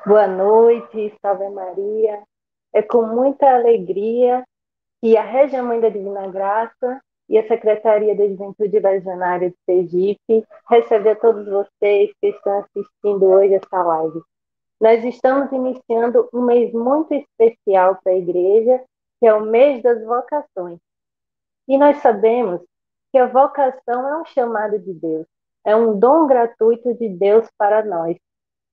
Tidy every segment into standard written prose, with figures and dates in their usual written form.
Boa noite, Salve Maria. É com muita alegria que a Regia Mãe da Divina Graça e a Secretaria da Juventude Legionária de Sergipe recebe a todos vocês que estão assistindo hoje essa live. Nós estamos iniciando um mês muito especial para a Igreja, que é o mês das vocações. E nós sabemos que a vocação é um chamado de Deus, é um dom gratuito de Deus para nós.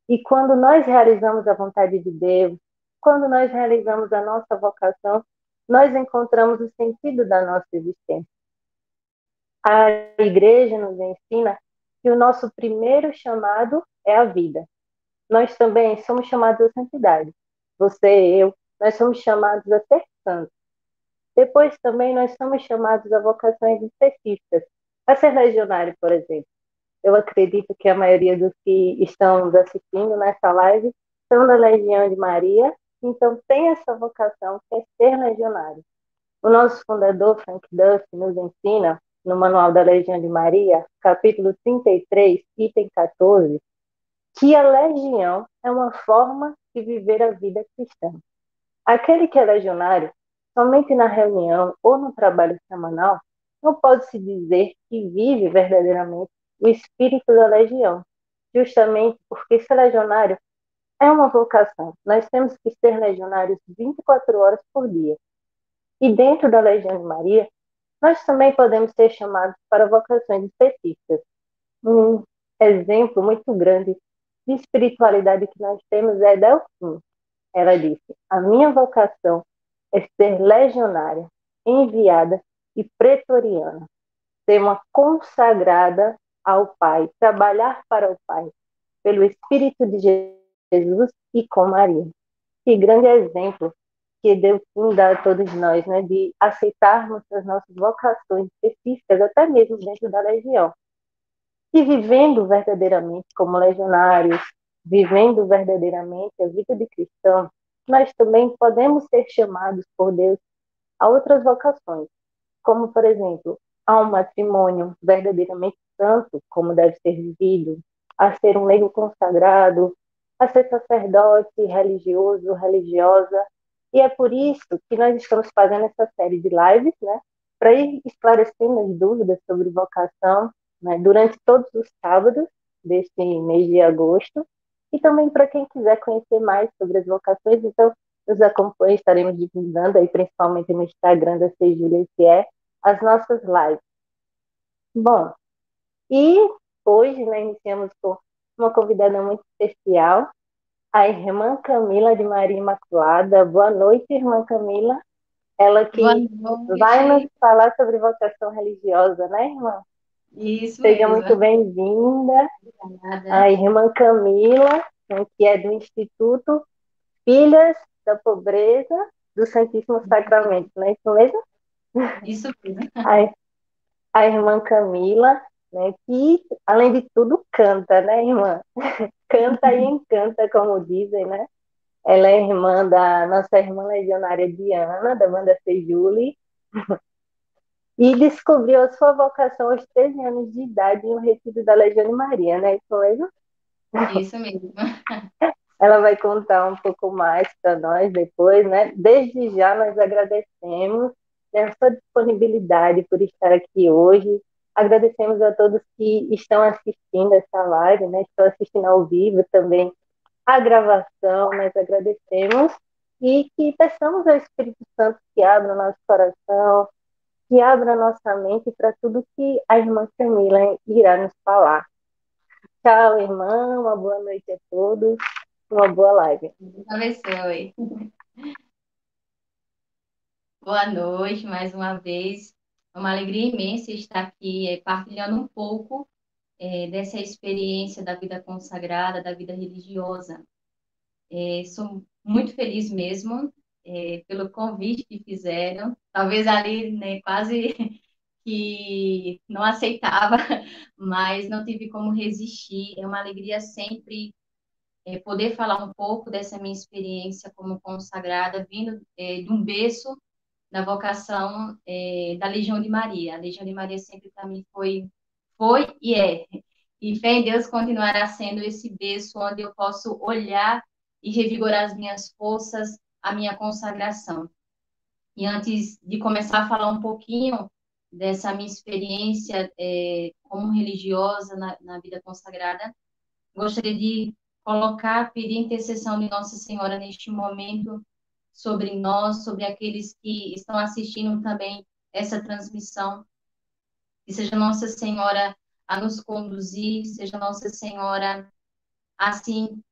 E quando nós realizamos a vontade de Deus, quando nós realizamos a nossa vocação, nós encontramos o sentido da nossa existência. A igreja nos ensina que o nosso primeiro chamado é a vida. Nós também somos chamados à santidade. Você e eu, nós somos chamados a ser santos. Depois também nós somos chamados a vocações específicas, a ser legionário, por exemplo. Eu acredito que a maioria dos que estão nos assistindo nessa live são da Legião de Maria, então tem essa vocação que é ser legionário. O nosso fundador, Frank Duff, nos ensina, no Manual da Legião de Maria, capítulo 33, item 14, que a legião é uma forma de viver a vida cristã. Aquele que é legionário, somente na reunião ou no trabalho semanal, não pode se dizer que vive verdadeiramente o espírito da legião, justamente porque ser legionário é uma vocação. Nós temos que ser legionários 24 horas por dia. E dentro da Legião de Maria, nós também podemos ser chamados para vocações específicas. Um exemplo muito grande de espiritualidade que nós temos é Delfim. Ela disse: a minha vocação é ser legionária, enviada e pretoriana, ser uma consagrada ao Pai, trabalhar para o Pai, pelo Espírito de Jesus e com Maria. Que grande exemplo que Deus dá a todos nós, né, de aceitarmos as nossas vocações específicas, até mesmo dentro da legião. E vivendo verdadeiramente como legionários, vivendo verdadeiramente a vida de cristão, nós também podemos ser chamados por Deus a outras vocações, como, por exemplo, a um matrimônio verdadeiramente santo, como deve ser vivido, a ser um leigo consagrado, a ser sacerdote, religioso, religiosa. E é por isso que nós estamos fazendo essa série de lives, né, para ir esclarecendo as dúvidas sobre vocação, né, durante todos os sábados deste mês de agosto, e também para quem quiser conhecer mais sobre as vocações, então nos acompanhe, estaremos divulgando aí, principalmente no Instagram da Sejúlia, que é as nossas lives. Bom, e hoje, né, iniciamos com uma convidada muito especial, a irmã Camila de Maria Imaculada. Boa noite, irmã Camila. Ela Boa que vai nos noite. falar sobre vocação religiosa, né, irmã? Isso Seja mesmo. muito bem-vinda. Obrigada. A irmã Camila, né, que é do Instituto Filhas da Pobreza do Santíssimo Sacramento, não é isso mesmo? Isso mesmo. A, a irmã Camila, né, que, além de tudo, canta, né, irmã? Canta e encanta, como dizem, né? Ela é irmã da nossa irmã legionária Diana, da banda Sejuli, e descobriu a sua vocação aos 13 anos de idade em um retiro da Legião de Maria, né? Isso mesmo? Isso mesmo. Ela vai contar um pouco mais para nós depois, né? Desde já nós agradecemos, né, a sua disponibilidade por estar aqui hoje. Agradecemos a todos que estão assistindo essa live, né? Estão assistindo ao vivo também a gravação, nós agradecemos e que peçamos ao Espírito Santo que abra o nosso coração, que abra a nossa mente para tudo que a irmã Camila irá nos falar. Tchau, irmã, uma boa noite a todos, uma boa live. Deus abençoe. Boa noite mais uma vez. É uma alegria imensa estar aqui partilhando um pouco dessa experiência da vida consagrada, da vida religiosa. Sou muito feliz mesmo pelo convite que fizeram. Talvez ali, né, quase que não aceitava, mas não tive como resistir. É uma alegria sempre poder falar um pouco dessa minha experiência como consagrada, vindo de um berço da vocação da Legião de Maria. A Legião de Maria sempre para mim foi e é. E fé em Deus continuará sendo esse berço onde eu posso olhar e revigorar as minhas forças, a minha consagração. E antes de começar a falar um pouquinho dessa minha experiência como religiosa na vida consagrada, gostaria de colocar, pedir intercessão de Nossa Senhora neste momento sobre nós, sobre aqueles que estão assistindo também essa transmissão, que seja Nossa Senhora a nos conduzir, seja Nossa Senhora, assim,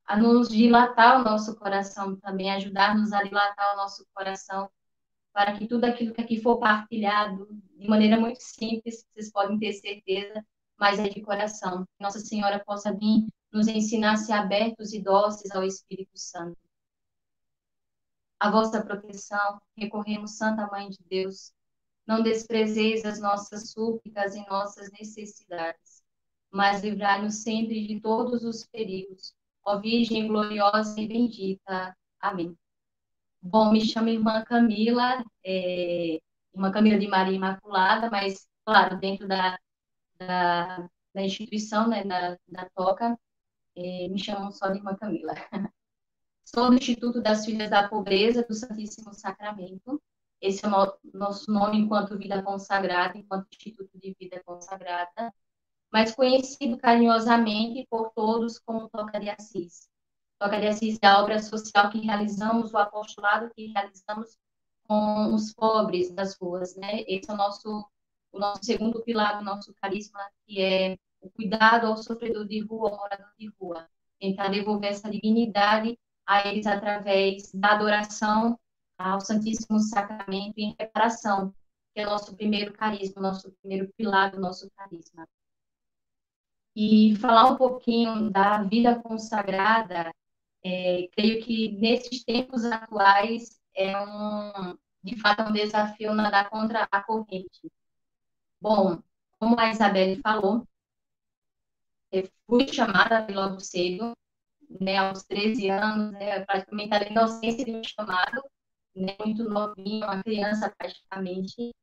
a nos dilatar o nosso coração também, ajudar-nos a dilatar o nosso coração, para que tudo aquilo que aqui for partilhado, de maneira muito simples, vocês podem ter certeza, mas é de coração. Nossa Senhora possa vir nos ensinar a ser abertos e dóceis ao Espírito Santo. A vossa proteção, recorremos, Santa Mãe de Deus, não desprezeis as nossas súplicas e nossas necessidades, mas livrai-nos sempre de todos os perigos. Ó Virgem gloriosa e bendita. Amém. Bom, me chamo Irmã Camila, Irmã Camila de Maria Imaculada, mas, claro, dentro da instituição, né, da Toca, me chamam só de Irmã Camila. Sou do Instituto das Filhas da Pobreza do Santíssimo Sacramento. Esse é o nosso nome enquanto vida consagrada, enquanto Instituto de Vida Consagrada, mas conhecido carinhosamente por todos como Toca de Assis. Toca de Assis é a obra social que realizamos, o apostolado que realizamos com os pobres das ruas, né? Esse é o nosso segundo pilar do nosso carisma, que é o cuidado ao sofredor de rua, ao morador de rua. Tentar devolver essa dignidade a eles através da adoração ao Santíssimo Sacramento em reparação, que é o nosso primeiro carisma, o nosso primeiro pilar do nosso carisma. E falar um pouquinho da vida consagrada, creio que nesses tempos atuais de fato, um desafio nadar contra a corrente. Bom, como a Isabelle falou, eu fui chamada logo cedo, né, aos 13 anos, né, praticamente a inocência de um chamado, né, muito novinho, uma criança praticamente,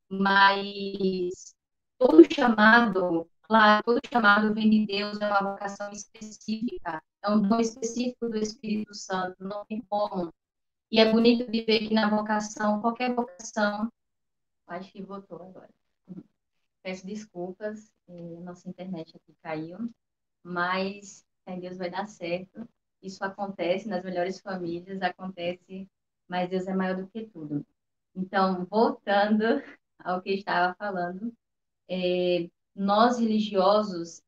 mas todo chamado, claro, todo chamado vem de Deus, é uma vocação específica, é um dom específico do Espírito Santo, não tem como. E é bonito de ver que na vocação, qualquer vocação, acho que voltou agora. Peço desculpas, nossa internet aqui caiu, mas Deus vai dar certo. Isso acontece nas melhores famílias, acontece, mas Deus é maior do que tudo. Então, voltando ao que estava falando, nós religiosos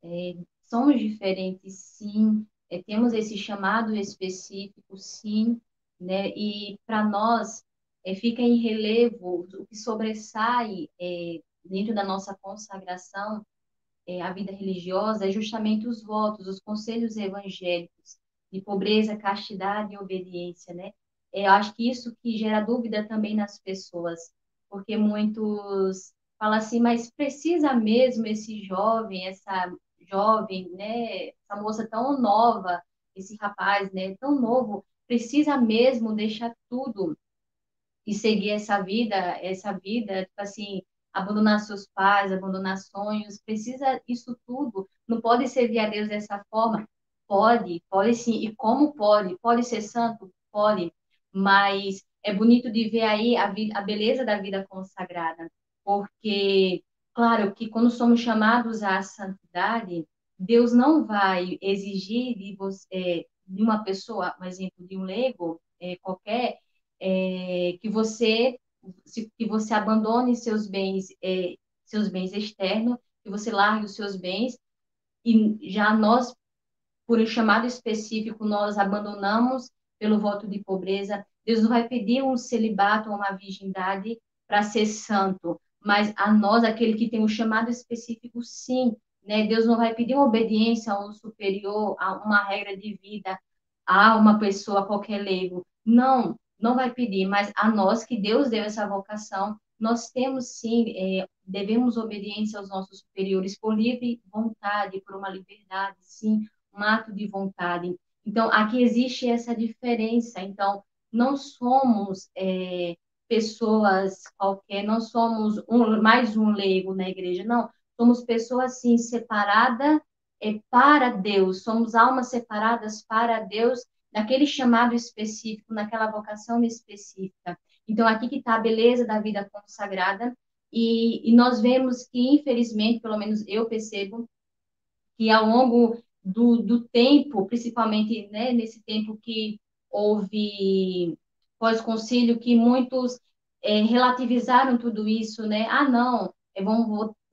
somos diferentes, sim, temos esse chamado específico, sim, né? E para nós fica em relevo o que sobressai dentro da nossa consagração, a vida religiosa, é justamente os votos, os conselhos evangélicos de pobreza, castidade e obediência, né? Eu acho que isso que gera dúvida também nas pessoas, porque muitos falam assim, mas precisa mesmo esse jovem, essa jovem, né? Essa moça tão nova, esse rapaz, né? Tão novo, precisa mesmo deixar tudo e seguir essa vida, tipo assim, abandonar seus pais, abandonar sonhos, precisa isso tudo, não pode servir a Deus dessa forma? Pode sim, e como pode? Pode ser santo? Pode, mas é bonito de ver aí a beleza da vida consagrada, porque, claro, que quando somos chamados à santidade, Deus não vai exigir de você, de uma pessoa, um exemplo de um leigo, qualquer, que você abandone seus bens externos, que você largue os seus bens, e já nós, por um chamado específico, nós abandonamos pelo voto de pobreza. Deus não vai pedir um celibato ou uma virgindade para ser santo, mas a nós, aquele que tem um chamado específico, sim, né? Deus não vai pedir uma obediência a um superior, a uma regra de vida, a uma pessoa, a qualquer leigo. Não, não vai pedir, mas a nós que Deus deu essa vocação, nós temos sim, devemos obediência aos nossos superiores por livre vontade, por uma liberdade, sim, um ato de vontade. Então, aqui existe essa diferença. Então, não somos pessoas qualquer, não somos mais um leigo na igreja, não. Somos pessoas, sim, separadas para Deus, somos almas separadas para Deus naquele chamado específico, naquela vocação específica. Então, aqui que está a beleza da vida consagrada, e nós vemos que, infelizmente, pelo menos eu percebo, que ao longo do tempo, principalmente, né, nesse tempo que houve pós-concílio, que muitos relativizaram tudo isso, né? Ah, não,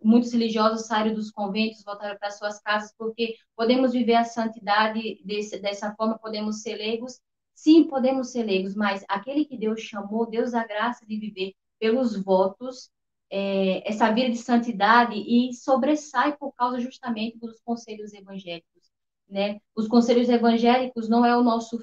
muitos religiosos saíram dos conventos, voltaram para suas casas, porque podemos viver a santidade dessa forma, podemos ser leigos. Sim, podemos ser leigos, mas aquele que Deus chamou, Deus a graça de viver pelos votos, essa vida de santidade e sobressai por causa justamente dos conselhos evangélicos, né? Os conselhos evangélicos não é o nosso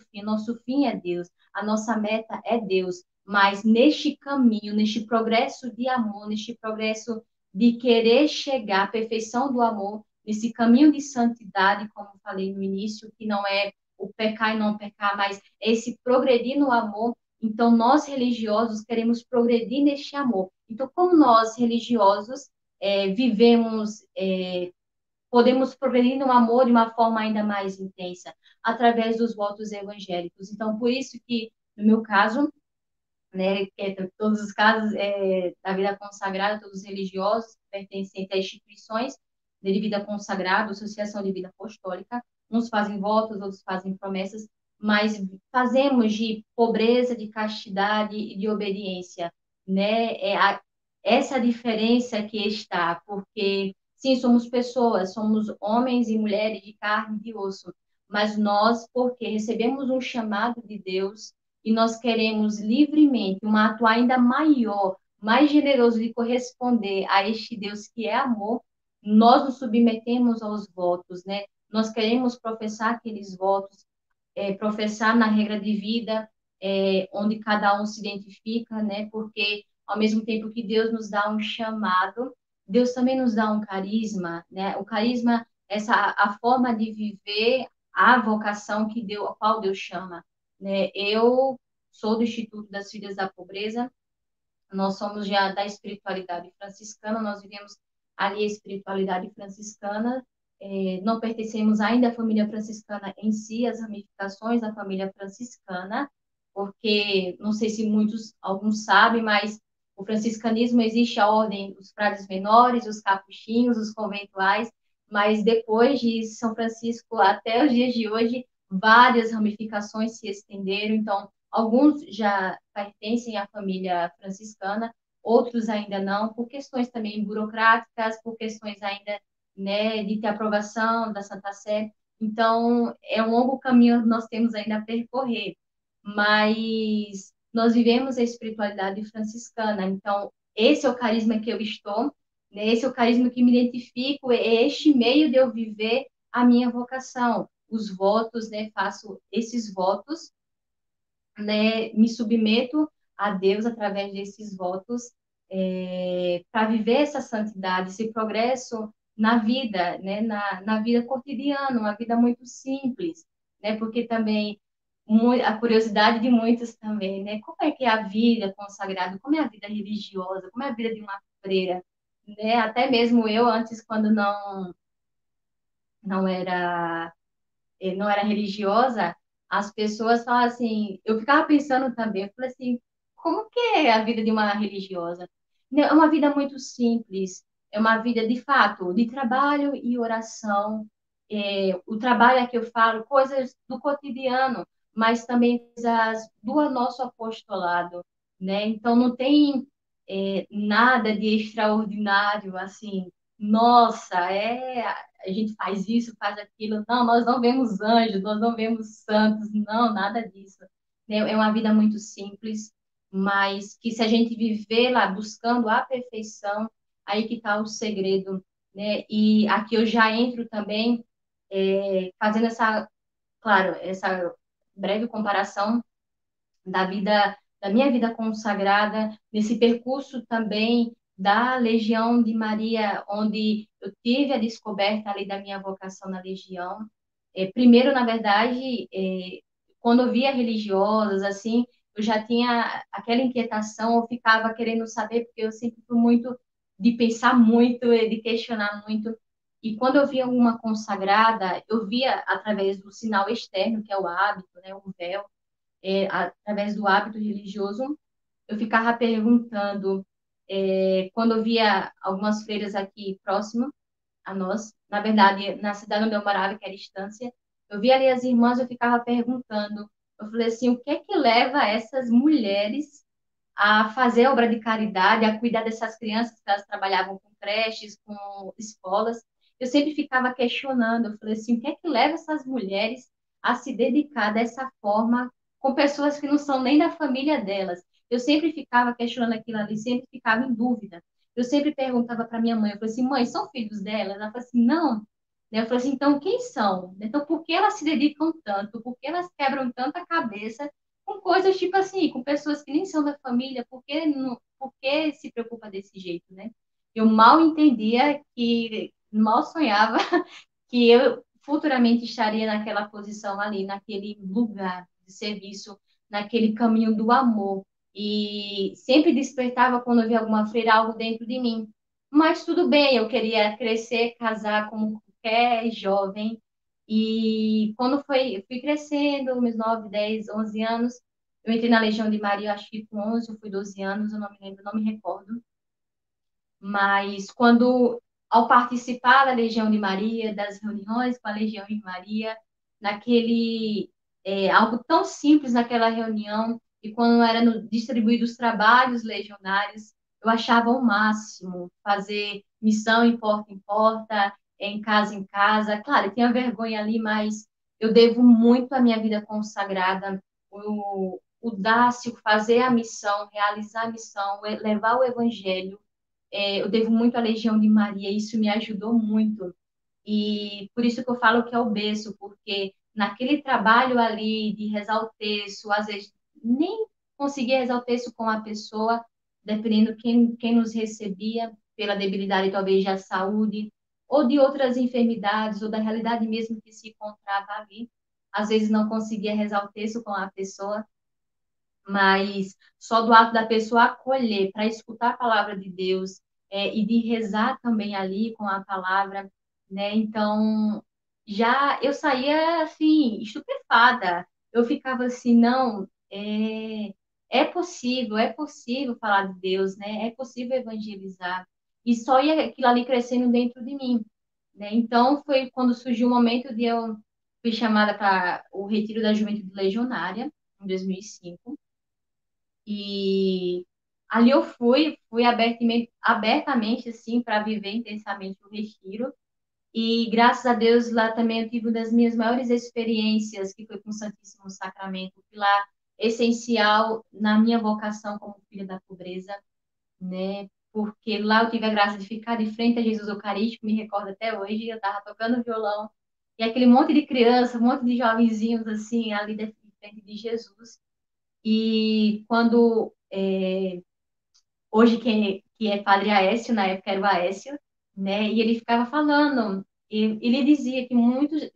fim é Deus, a nossa meta é Deus, mas neste caminho, neste progresso de amor, neste progresso de querer chegar à perfeição do amor, nesse caminho de santidade, como falei no início, que não é o pecar e não pecar, mas esse progredir no amor. Então, nós religiosos queremos progredir neste amor. Então, como nós religiosos vivemos, podemos progredir no amor de uma forma ainda mais intensa, através dos votos evangélicos. Então, por isso que, no meu caso, né, todos os casos da vida consagrada, todos os religiosos pertencentes a instituições de vida consagrada, associação de vida apostólica, uns fazem votos, outros fazem promessas, mas fazemos de pobreza, de castidade e de obediência, né? Essa diferença que está, porque sim, somos pessoas, somos homens e mulheres de carne e de osso, mas nós, porque recebemos um chamado de Deus, e nós queremos livremente um ato ainda maior, mais generoso de corresponder a este Deus que é amor, nós nos submetemos aos votos, né? Nós queremos professar aqueles votos, professar na regra de vida, onde cada um se identifica, né? Porque ao mesmo tempo que Deus nos dá um chamado, Deus também nos dá um carisma, né? O carisma, a forma de viver a vocação que Deus, a qual Deus chama, né? Eu sou do Instituto das Filhas da Pobreza, nós somos já da espiritualidade franciscana, nós vivemos ali a espiritualidade franciscana, não pertencemos ainda à família franciscana em si, as ramificações da família franciscana, porque não sei se alguns sabem, mas o franciscanismo existe a ordem dos frades menores, os capuchinhos, os conventuais, mas depois de São Francisco até os dias de hoje, várias ramificações se estenderam, então alguns já pertencem à família franciscana, outros ainda não, por questões também burocráticas, por questões ainda, né, de ter aprovação da Santa Sé. Então, é um longo caminho que nós temos ainda a percorrer, mas nós vivemos a espiritualidade franciscana. Então, esse é o carisma que eu estou, né? Esse é o carisma que me identifico, é este meio de eu viver a minha vocação. Os votos, né? Faço esses votos, né, me submeto a Deus através desses votos, para viver essa santidade, esse progresso na vida, né, na vida cotidiana, uma vida muito simples, né, porque também a curiosidade de muitos também, né, como é que é a vida consagrada, como é a vida religiosa, como é a vida de uma freira, né, até mesmo eu antes, quando não era não era religiosa, as pessoas falam assim, eu ficava pensando também, eu falei assim, como que é a vida de uma religiosa? É uma vida muito simples, é uma vida de fato, de trabalho e oração. O trabalho é que eu falo, coisas do cotidiano, mas também coisas do nosso apostolado, né? Então não tem nada de extraordinário, assim, nossa, a gente faz isso, faz aquilo. Não, nós não vemos anjos, nós não vemos santos, não, nada disso. É uma vida muito simples, mas que se a gente viver lá buscando a perfeição, aí que está o segredo, né? E aqui eu já entro também fazendo claro, essa breve comparação da minha vida consagrada, nesse percurso também da Legião de Maria, onde eu tive a descoberta ali da minha vocação na Legião. Primeiro, na verdade, quando eu via religiosas, assim, eu já tinha aquela inquietação, eu ficava querendo saber, porque eu sempre fui muito de pensar muito, de questionar muito, E quando eu via uma consagrada, eu via através do sinal externo, que é o hábito, né, o véu, através do hábito religioso, eu ficava perguntando, quando eu via algumas freiras aqui próximo a nós, na verdade, na cidade onde eu morava, que era Estância, eu via ali as irmãs, eu ficava perguntando, eu falei assim, o que é que leva essas mulheres a fazer obra de caridade, a cuidar dessas crianças que elas trabalhavam com creches, com escolas. Eu sempre ficava questionando, eu falei assim, o que é que leva essas mulheres a se dedicar dessa forma com pessoas que não são nem da família delas? Eu sempre ficava questionando aquilo ali, sempre ficava em dúvida. Eu sempre perguntava para minha mãe, eu falei assim, mãe, são filhos delas? Ela falou assim, não. Eu falei assim, então quem são? Então por que elas se dedicam tanto? Por que elas quebram tanta cabeça com coisas tipo assim, com pessoas que nem são da família, por que se preocupa desse jeito, né? Eu mal entendia que, mal sonhava que eu futuramente estaria naquela posição ali, naquele lugar de serviço, naquele caminho do amor. E sempre despertava quando eu via alguma freira algo dentro de mim. Mas tudo bem, eu queria crescer, casar como qualquer jovem. E quando eu fui crescendo, meus 9, 10, 11 anos, eu entrei na Legião de Maria, acho que com 11 ou fui 12 anos, eu não me lembro, não me recordo. Mas quando, ao participar da Legião de Maria, das reuniões com a Legião de Maria, naquele, algo tão simples naquela reunião, e quando era distribuído os trabalhos legionários, eu achava o máximo fazer missão em porta, em casa. Claro, eu tinha vergonha ali, mas eu devo muito à minha vida consagrada, o Dácio fazer a missão, realizar a missão, levar o evangelho, eu devo muito à Legião de Maria, isso me ajudou muito. E por isso que eu falo que é o berço, porque naquele trabalho ali de rezar o terço, às vezes nem conseguia rezar o terço com a pessoa, dependendo quem nos recebia, pela debilidade talvez da saúde, ou de outras enfermidades, ou da realidade mesmo que se encontrava ali. Às vezes não conseguia rezar o terço com a pessoa, mas só do ato da pessoa acolher para escutar a palavra de Deus, e de rezar também ali com a palavra, né? Então, já eu saía assim, estupefada. Eu ficava assim, não, é possível falar de Deus, né? É possível evangelizar. E só ia aquilo ali crescendo dentro de mim, né? Então, foi quando surgiu o momento de eu fui chamada para o Retiro da Juventude Legionária, em 2005. E ali eu fui abertamente assim, para viver intensamente o retiro. E graças a Deus lá também eu tive uma das minhas maiores experiências, que foi com o Santíssimo Sacramento, pilar essencial na minha vocação como filha da pobreza, né? Porque lá eu tive a graça de ficar de frente a Jesus Eucarístico, me recordo até hoje, eu estava tocando violão, e aquele monte de criança, um monte de jovenzinhos assim, ali de frente de Jesus. E quando hoje que é Padre Aécio, na época era o Aécio, né? E ele ficava falando, e ele dizia que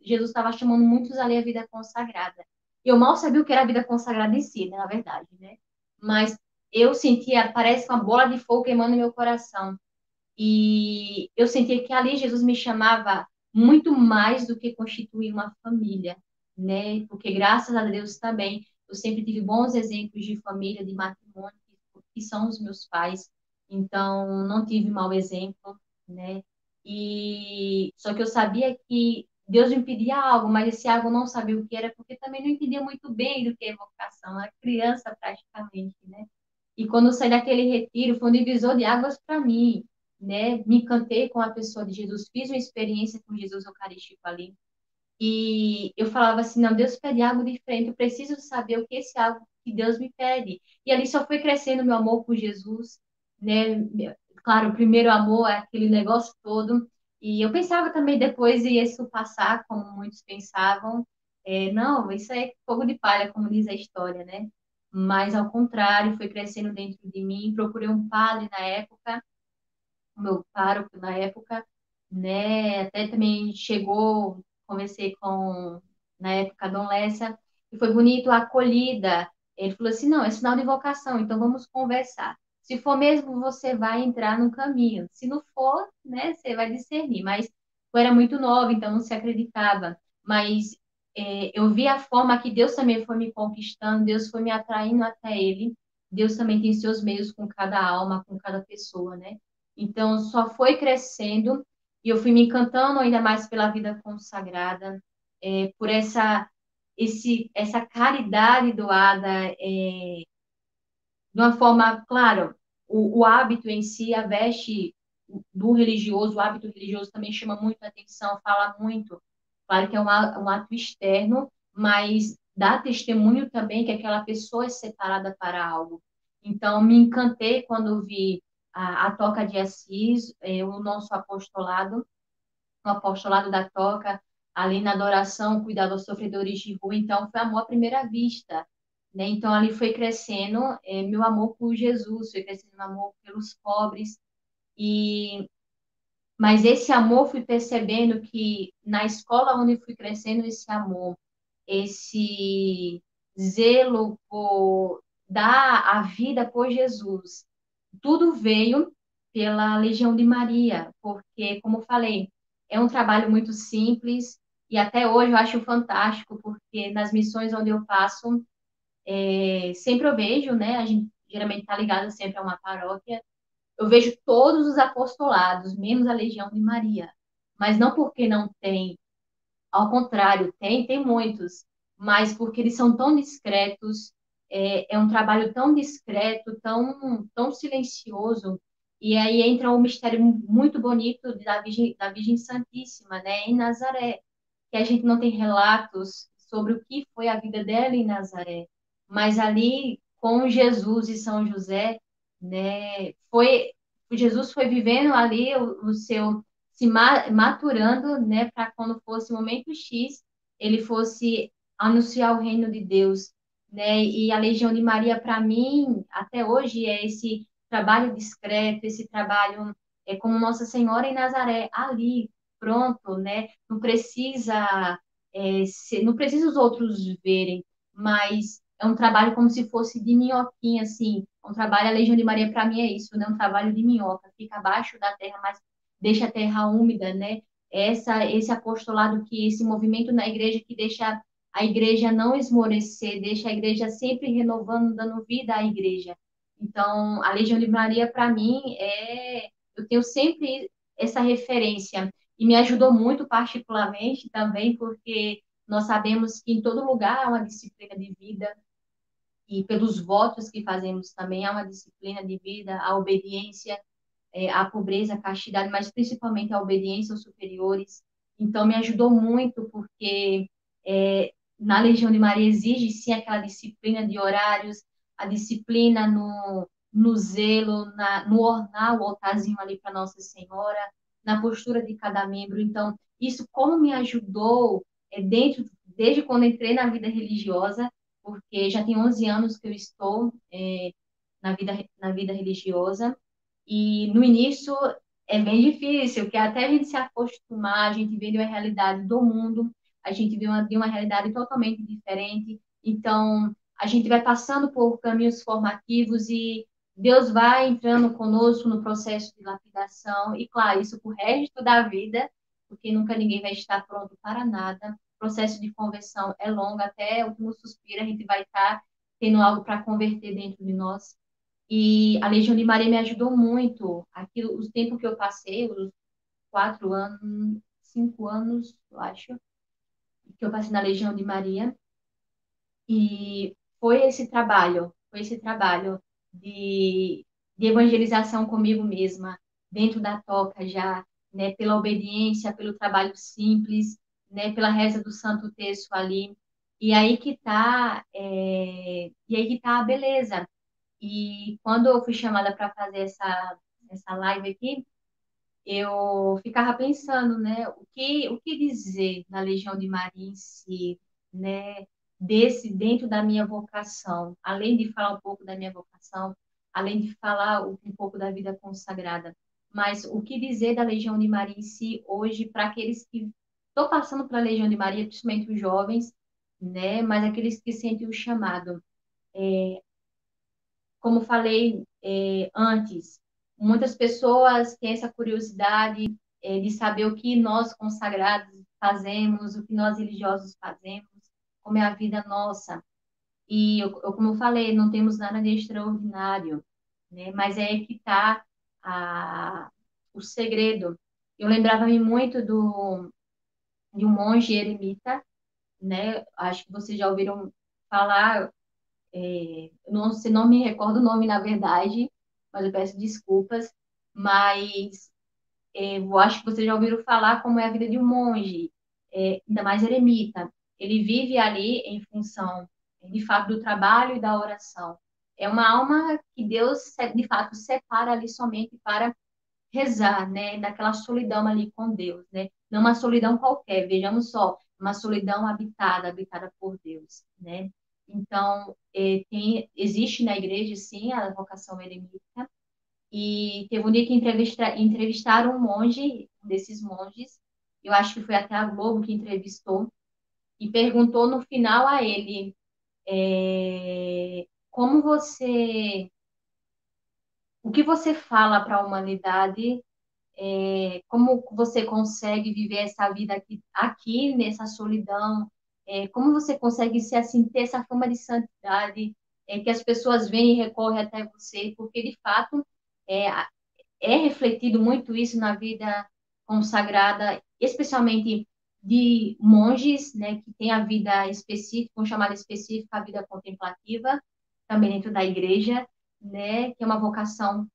Jesus estava chamando muitos ali à vida consagrada. Eu mal sabia o que era a vida consagrada em si, né, na verdade, né? Mas eu sentia, parece uma bola de fogo queimando no meu coração. E eu sentia que ali Jesus me chamava muito mais do que constituir uma família, né? Porque graças a Deus também eu sempre tive bons exemplos de família, de matrimônio, que são os meus pais. Então não tive mau exemplo, né? E só que eu sabia que Deus me pedia algo, mas esse algo eu não sabia o que era, porque também não entendia muito bem do que é vocação, era criança praticamente, né? E quando eu saí daquele retiro, foi um divisor de águas para mim, né? Me encantei com a pessoa de Jesus, fiz uma experiência com Jesus Eucarístico ali. E eu falava assim: não, Deus pede algo diferente, eu preciso saber o que é esse algo que Deus me pede. E ali só foi crescendo meu amor por Jesus, né? Claro, o primeiro amor é aquele negócio todo. E eu pensava também depois ia isso passar, como muitos pensavam. Não, isso é fogo de palha, como diz a história, né? Mas ao contrário, foi crescendo dentro de mim. Procurei um padre na época, o meu pároco na época, né? Até também chegou, conversei com, na época, Dom Lessa, e foi bonito a acolhida. Ele falou assim, não, é sinal de vocação, então vamos conversar. Se for mesmo, você vai entrar no caminho. Se não for, né, você vai discernir. Mas eu era muito nova, então não se acreditava. Mas eu vi a forma que Deus também foi me conquistando, Deus foi me atraindo até Ele. Deus também tem seus meios com cada alma, com cada pessoa, né? Então, só foi crescendo e eu fui me encantando ainda mais pela vida consagrada, por essa caridade doada, de uma forma, claro, o hábito em si, a veste do religioso, o hábito religioso também chama muito a atenção, fala muito. Claro que é um ato externo, mas dá testemunho também que aquela pessoa é separada para algo. Então, me encantei quando vi a Toca de Assis, o nosso apostolado, o apostolado da Toca, ali na adoração, cuidar dos sofredores de rua. Então, foi amor à primeira vista, né? Então, ali foi crescendo meu amor por Jesus, foi crescendo meu amor pelos pobres. E mas esse amor fui percebendo que na escola onde fui crescendo esse amor, esse zelo por dar a vida por Jesus, tudo veio pela Legião de Maria, porque, como eu falei, é um trabalho muito simples e até hoje eu acho fantástico, porque nas missões onde eu passo, sempre eu vejo, né? A gente geralmente está ligado sempre a uma paróquia, eu vejo todos os apostolados, menos a Legião de Maria. Mas não porque não tem, ao contrário, tem muitos, mas porque eles são tão discretos, é um trabalho tão discreto, tão silencioso, e aí entra um mistério muito bonito da Virgem Santíssima, né, em Nazaré, que a gente não tem relatos sobre o que foi a vida dela em Nazaré, mas ali com Jesus e São José, né, Jesus foi vivendo ali o seu maturando, né, para quando fosse o momento X, ele fosse anunciar o reino de Deus, né? E a Legião de Maria, para mim, até hoje, é esse trabalho discreto, esse trabalho como Nossa Senhora em Nazaré, ali, pronto, né? Não precisa os outros verem, mas é um trabalho como se fosse de minhoquinha, assim. Um trabalho, a Legião de Maria, para mim, é isso, né? Um trabalho de minhoca, fica abaixo da terra, mas deixa a terra úmida, né? Esse apostolado esse movimento na igreja que deixa a igreja não esmorecer, deixa a igreja sempre renovando, dando vida à igreja. Então, a Legião de Maria, para mim, eu tenho sempre essa referência e me ajudou muito particularmente também, porque nós sabemos que em todo lugar há uma disciplina de vida, e pelos votos que fazemos também há uma disciplina de vida, a obediência, a pobreza, a castidade, mas principalmente a obediência aos superiores. Então, me ajudou muito, porque na Legião de Maria exige sim aquela disciplina de horários, a disciplina no zelo, no ornar o altarzinho ali para Nossa Senhora, na postura de cada membro. Então, isso como me ajudou desde quando entrei na vida religiosa, porque já tem 11 anos que eu estou na vida religiosa, e no início é bem difícil, porque até a gente se acostumar, a gente vem de uma realidade do mundo, a gente vem de uma realidade totalmente diferente. Então, a gente vai passando por caminhos formativos e Deus vai entrando conosco no processo de lapidação. E, claro, isso para o resto da vida, porque nunca ninguém vai estar pronto para nada. O processo de conversão é longo, até o último suspiro a gente vai estar tendo algo para converter dentro de nós. E a Legião de Maria me ajudou muito. Aquilo, os tempos que eu passei, os 4 anos, 5 anos, eu acho, que eu passei na Legião de Maria. E foi esse trabalho de evangelização comigo mesma, dentro da toca já, né, pela obediência, pelo trabalho simples, né, pela reza do Santo Terço ali. E aí que tá a beleza. E quando eu fui chamada para fazer essa live aqui, eu ficava pensando, né, o que dizer da Legião de Maria em si, né, dentro da minha vocação, além de falar um pouco da minha vocação, além de falar um pouco da vida consagrada, mas o que dizer da Legião de Maria em si hoje para aqueles que estão passando pela Legião de Maria, principalmente os jovens, né, mas aqueles que sentem o chamado. Como falei antes, muitas pessoas têm essa curiosidade, de saber o que nós consagrados fazemos, o que nós religiosos fazemos, como é a vida nossa. E, como eu falei, não temos nada de extraordinário, né? Mas é aí que está o segredo. Eu lembrava-me muito de um monge eremita, né? Acho que vocês já ouviram falar, não, se não me recordo o nome, na verdade, mas eu peço desculpas, mas eu acho que vocês já ouviram falar como é a vida de um monge, ainda mais eremita. Ele vive ali em função, de fato, do trabalho e da oração. É uma alma que Deus, de fato, separa ali somente para rezar, né? Naquela solidão ali com Deus, né? Não uma solidão qualquer, vejamos só, uma solidão habitada, habitada por Deus, né? Então, existe na igreja, sim, a vocação eremita, e teve um dia que entrevistaram um monge, um desses monges, eu acho que foi até a Globo que entrevistou, e perguntou no final a ele, como você, o que você fala para a humanidade, como você consegue viver essa vida aqui nessa solidão, como você consegue ser assim, ter essa fama de santidade, que as pessoas vêm e recorrem até você, porque de fato é, refletido muito isso na vida consagrada, especialmente de monges, né, que tem a vida específica, um chamado específico, a vida contemplativa, também dentro da igreja, né, que é uma vocação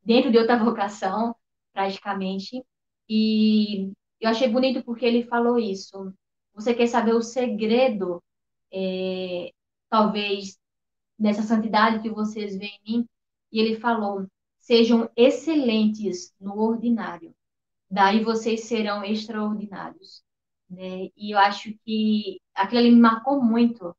dentro de outra vocação, praticamente. E eu achei bonito porque ele falou isso. Você quer saber o segredo, é, talvez, dessa santidade que vocês veem em mim? E ele falou: sejam excelentes no ordinário, daí vocês serão extraordinários. Né? E eu acho que aquilo ali me marcou muito,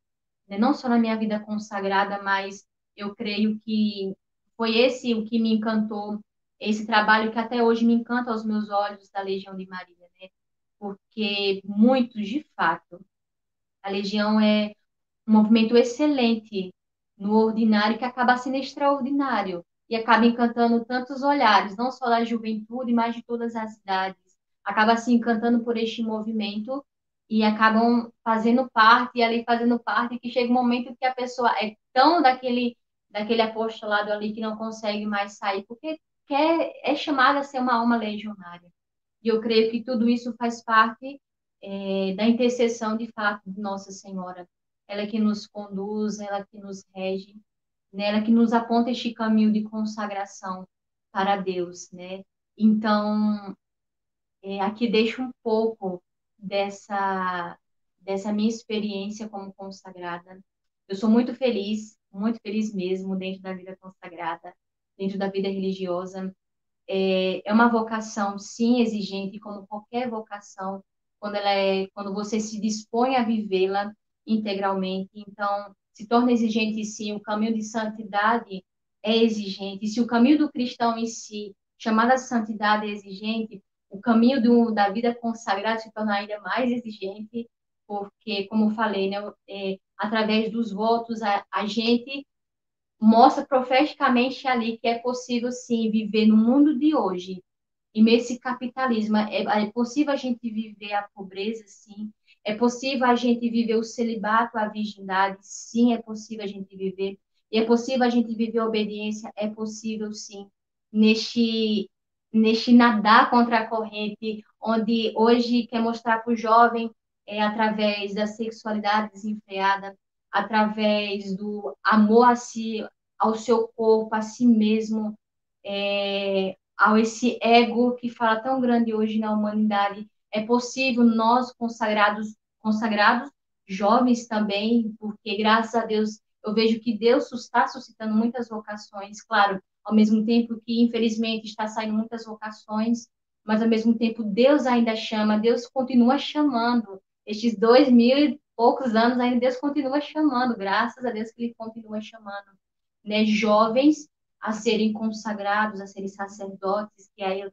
né? Não só na minha vida consagrada, mas eu creio que foi esse o que me encantou, esse trabalho que até hoje me encanta aos meus olhos da Legião de Maria, né? Porque muitos, de fato, a Legião é um movimento excelente no ordinário que acaba sendo extraordinário e acaba encantando tantos olhares, não só da juventude, mas de todas as idades. Acaba se encantando por este movimento e acabam fazendo parte, e ali fazendo parte, que chega um momento que a pessoa é tão daquele apostolado ali que não consegue mais sair, porque é chamada a ser uma alma legionária. E eu creio que tudo isso faz parte da intercessão de fato de Nossa Senhora. Ela é que nos conduz, ela é que nos rege, né? Ela é que nos aponta este caminho de consagração para Deus, né? Então, aqui deixo um pouco dessa minha experiência como consagrada. Eu sou muito feliz mesmo dentro da vida consagrada, dentro da vida religiosa. É uma vocação, sim, exigente, como qualquer vocação, quando você se dispõe a vivê-la integralmente. Então, se torna exigente, sim. O caminho de santidade é exigente. E se o caminho do cristão em si, chamado a santidade, é exigente, o caminho da vida consagrada se torna ainda mais exigente, porque, como eu falei, né, através dos votos, a gente mostra profeticamente ali que é possível, sim, viver no mundo de hoje, e nesse capitalismo. É possível a gente viver a pobreza, sim. É possível a gente viver o celibato, a virgindade, sim, é possível a gente viver. E é possível a gente viver a obediência, é possível, sim. Neste nadar contra a corrente, onde hoje quer mostrar para o jovem, através da sexualidade desenfreada, através do amor a si, ao seu corpo, a si mesmo, ao esse ego que fala tão grande hoje na humanidade. É possível nós consagrados, jovens também, porque graças a Deus eu vejo que Deus está suscitando muitas vocações, claro, ao mesmo tempo que infelizmente está saindo muitas vocações, mas ao mesmo tempo Deus ainda chama, Deus continua chamando. Estes 2000 e poucos anos ainda Deus continua chamando, graças a Deus que Ele continua chamando, né, jovens a serem consagrados, a serem sacerdotes, que aí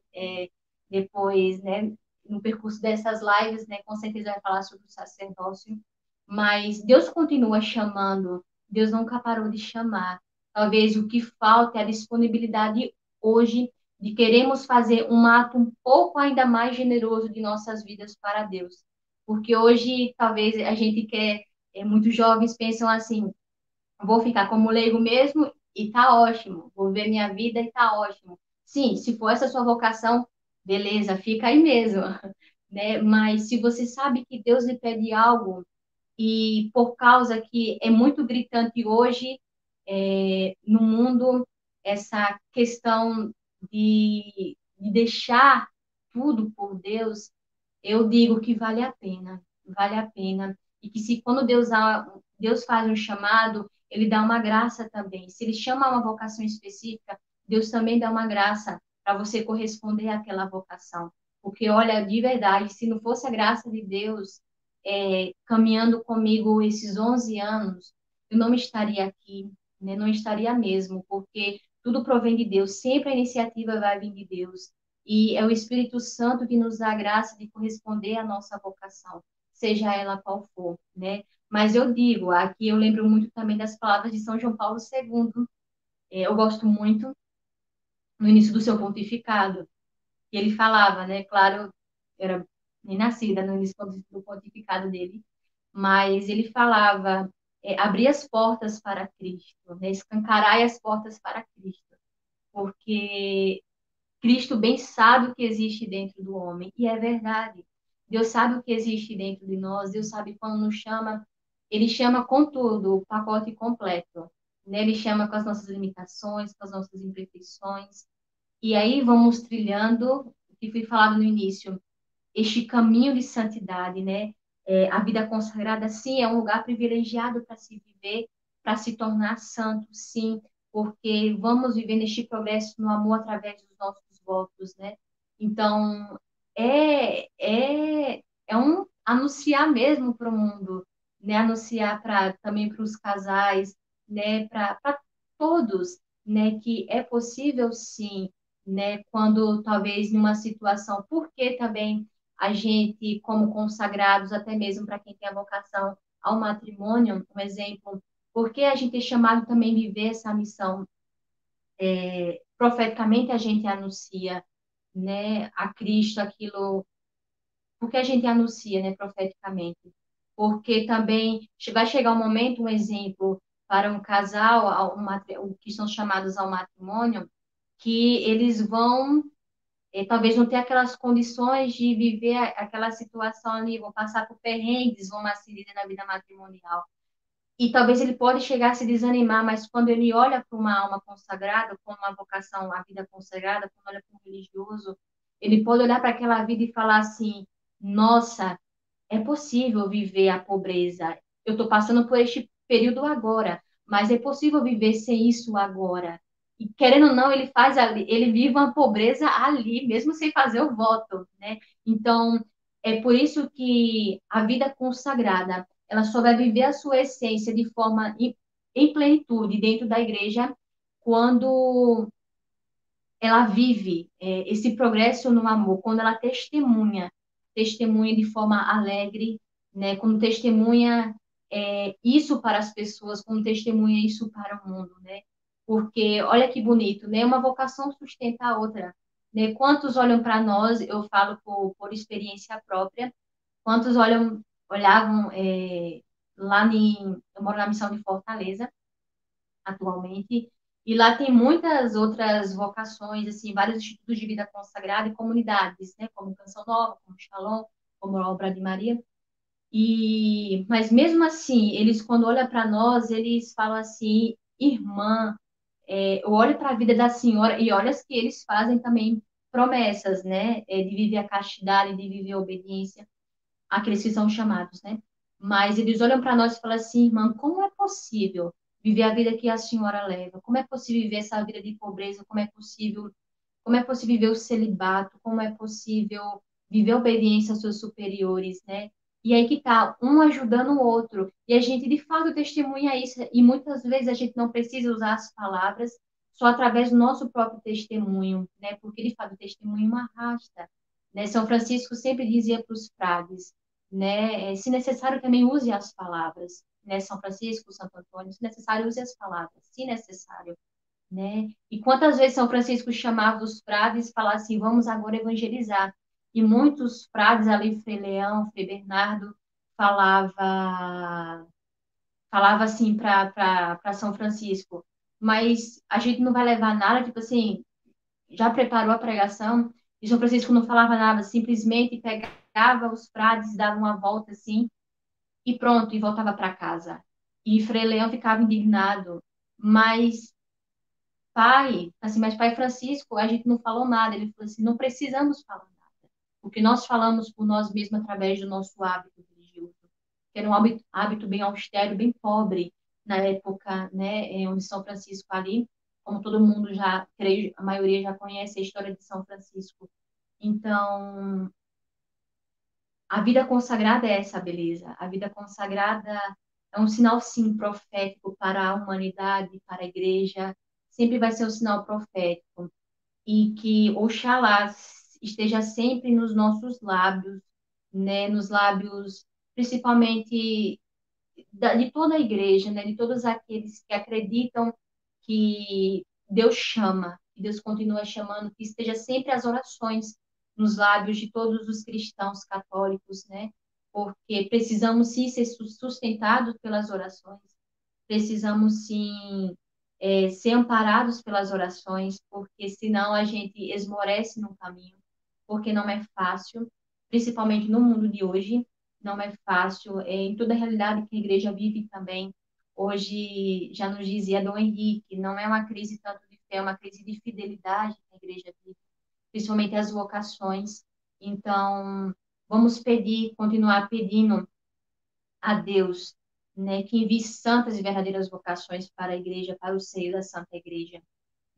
depois, né, no percurso dessas lives, né, com certeza vai falar sobre o sacerdócio, mas Deus continua chamando, Deus nunca parou de chamar. Talvez o que falta é a disponibilidade hoje de queremos fazer um ato um pouco ainda mais generoso de nossas vidas para Deus. Porque hoje, talvez, a gente quer, muitos jovens pensam assim, vou ficar como leigo mesmo e tá ótimo, vou ver minha vida e tá ótimo. Sim, se for essa sua vocação, beleza, fica aí mesmo, né? Mas se você sabe que Deus lhe pede algo e por causa que é muito gritante hoje no mundo essa questão de deixar tudo por Deus, eu digo que vale a pena. E que se quando Deus faz um chamado, ele dá uma graça também. Se ele chama uma vocação específica, Deus também dá uma graça para você corresponder àquela vocação. Porque, olha, de verdade, se não fosse a graça de Deus caminhando comigo esses 11 anos, eu não estaria aqui, né? Não estaria mesmo, porque tudo provém de Deus, sempre a iniciativa vai vir de Deus. E é o Espírito Santo que nos dá a graça de corresponder à nossa vocação, seja ela qual for, né? Mas eu digo, aqui eu lembro muito também das palavras de São João Paulo II. Eu gosto muito no início do seu pontificado, que ele falava, né? Claro, eu era nem nascida no início do pontificado dele, mas ele falava, abrir as portas para Cristo, né? Escancarai as portas para Cristo, porque Cristo bem sabe o que existe dentro do homem, e é verdade. Deus sabe o que existe dentro de nós, Deus sabe quando nos chama, Ele chama com tudo, o pacote completo. Né? Ele chama com as nossas limitações, com as nossas imperfeições. E aí vamos trilhando, o que foi falado no início, este caminho de santidade, né? A vida consagrada, sim, é um lugar privilegiado para se viver, para se tornar santo, sim, porque vamos viver neste progresso no amor através dos nossos votos, né? Então, é um anunciar mesmo para o mundo, né? Anunciar também para os casais, né? Para todos, né? Que é possível, sim, né? Quando talvez numa situação, porque também a gente, como consagrados, até mesmo para quem tem a vocação ao matrimônio, um exemplo, porque a gente é chamado também a viver essa missão. Profeticamente a gente anuncia, né, a Cristo aquilo, porque a gente anuncia, né, profeticamente. Porque também vai chegar um momento, um exemplo, para um casal, o que são chamados ao matrimônio, que eles vão talvez não ter aquelas condições de viver aquela situação ali, vão passar por perrengues, vamos assim dizer, na vida matrimonial. E talvez ele pode chegar a se desanimar, mas quando ele olha para uma alma consagrada, com uma vocação, a vida consagrada, quando olha para um religioso, ele pode olhar para aquela vida e falar assim: nossa, é possível viver a pobreza. Eu estou passando por este período agora, mas é possível viver sem isso agora. E querendo ou não, ele faz ali, ele vive uma pobreza ali, mesmo sem fazer o voto, né? Então, é por isso que a vida consagrada, ela só vai viver a sua essência de forma em plenitude dentro da igreja quando ela vive esse progresso no amor, quando ela testemunha de forma alegre, né? Quando testemunha isso para as pessoas, quando testemunha isso para o mundo, né? Porque olha que bonito, né? Uma vocação sustenta a outra, né? Quantos olham para nós? Eu falo por experiência própria. Quantos olhavam lá eu moro na missão de Fortaleza atualmente. E lá tem muitas outras vocações, assim, vários institutos de vida consagrada e comunidades, né, como Canção Nova, como Shalom, como a Obra de Maria. Mas mesmo assim, eles quando olham para nós, eles falam assim, irmã, eu olho para a vida da senhora e olha que eles fazem também promessas, né, de viver a castidade, de viver a obediência àqueles que são chamados, né? Mas eles olham para nós e falam assim, irmã, como é possível viver a vida que a senhora leva? Como é possível viver essa vida de pobreza? Como é possível viver o celibato? Como é possível viver a obediência aos seus superiores, né? E aí que tá, um ajudando o outro. E a gente, de fato, testemunha isso. E muitas vezes a gente não precisa usar as palavras, só através do nosso próprio testemunho, né? Porque, de fato, o testemunho arrasta. Né? São Francisco sempre dizia para os frades, né? Se necessário, também use as palavras. Né? São Francisco, Santo Antônio, se necessário, use as palavras. Se necessário. né? E quantas vezes São Francisco chamava os frades e falava assim, vamos agora evangelizar. E muitos frades ali, Frei Leão, Frei Bernardo, falava falava assim para São Francisco, mas a gente não vai levar nada, tipo assim, já preparou a pregação, e São Francisco não falava nada, simplesmente pegava os frades, dava uma volta assim, e pronto, e voltava para casa. E Frei Leão ficava indignado, mas pai Francisco, a gente não falou nada. Ele falou assim, não precisamos falar nada. O que nós falamos por nós mesmos através do nosso hábito religioso, que era um hábito bem austero, bem pobre na época, né, onde São Francisco ali, como todo mundo já, creio, a maioria já conhece a história de São Francisco. Então, a vida consagrada é essa beleza. A vida consagrada é um sinal, sim, profético para a humanidade, para a igreja. Sempre vai ser um sinal profético. E que Oxalá esteja sempre nos nossos lábios, né? Nos lábios, principalmente de toda a igreja, né? De todos aqueles que acreditam que Deus chama, que Deus continua chamando, que esteja sempre as orações nos lábios de todos os cristãos católicos, né? Porque precisamos sim ser sustentados pelas orações, precisamos sim ser amparados pelas orações, porque senão a gente esmorece no caminho, porque não é fácil, principalmente no mundo de hoje, não é fácil, em toda a realidade que a igreja vive também. Hoje, já nos dizia Dom Henrique, não é uma crise tanto de fé, é uma crise de fidelidade que a igreja vive, principalmente as vocações. Então, vamos pedir, continuar pedindo a Deus, né, que envie santas e verdadeiras vocações para a igreja, para o seio da Santa Igreja,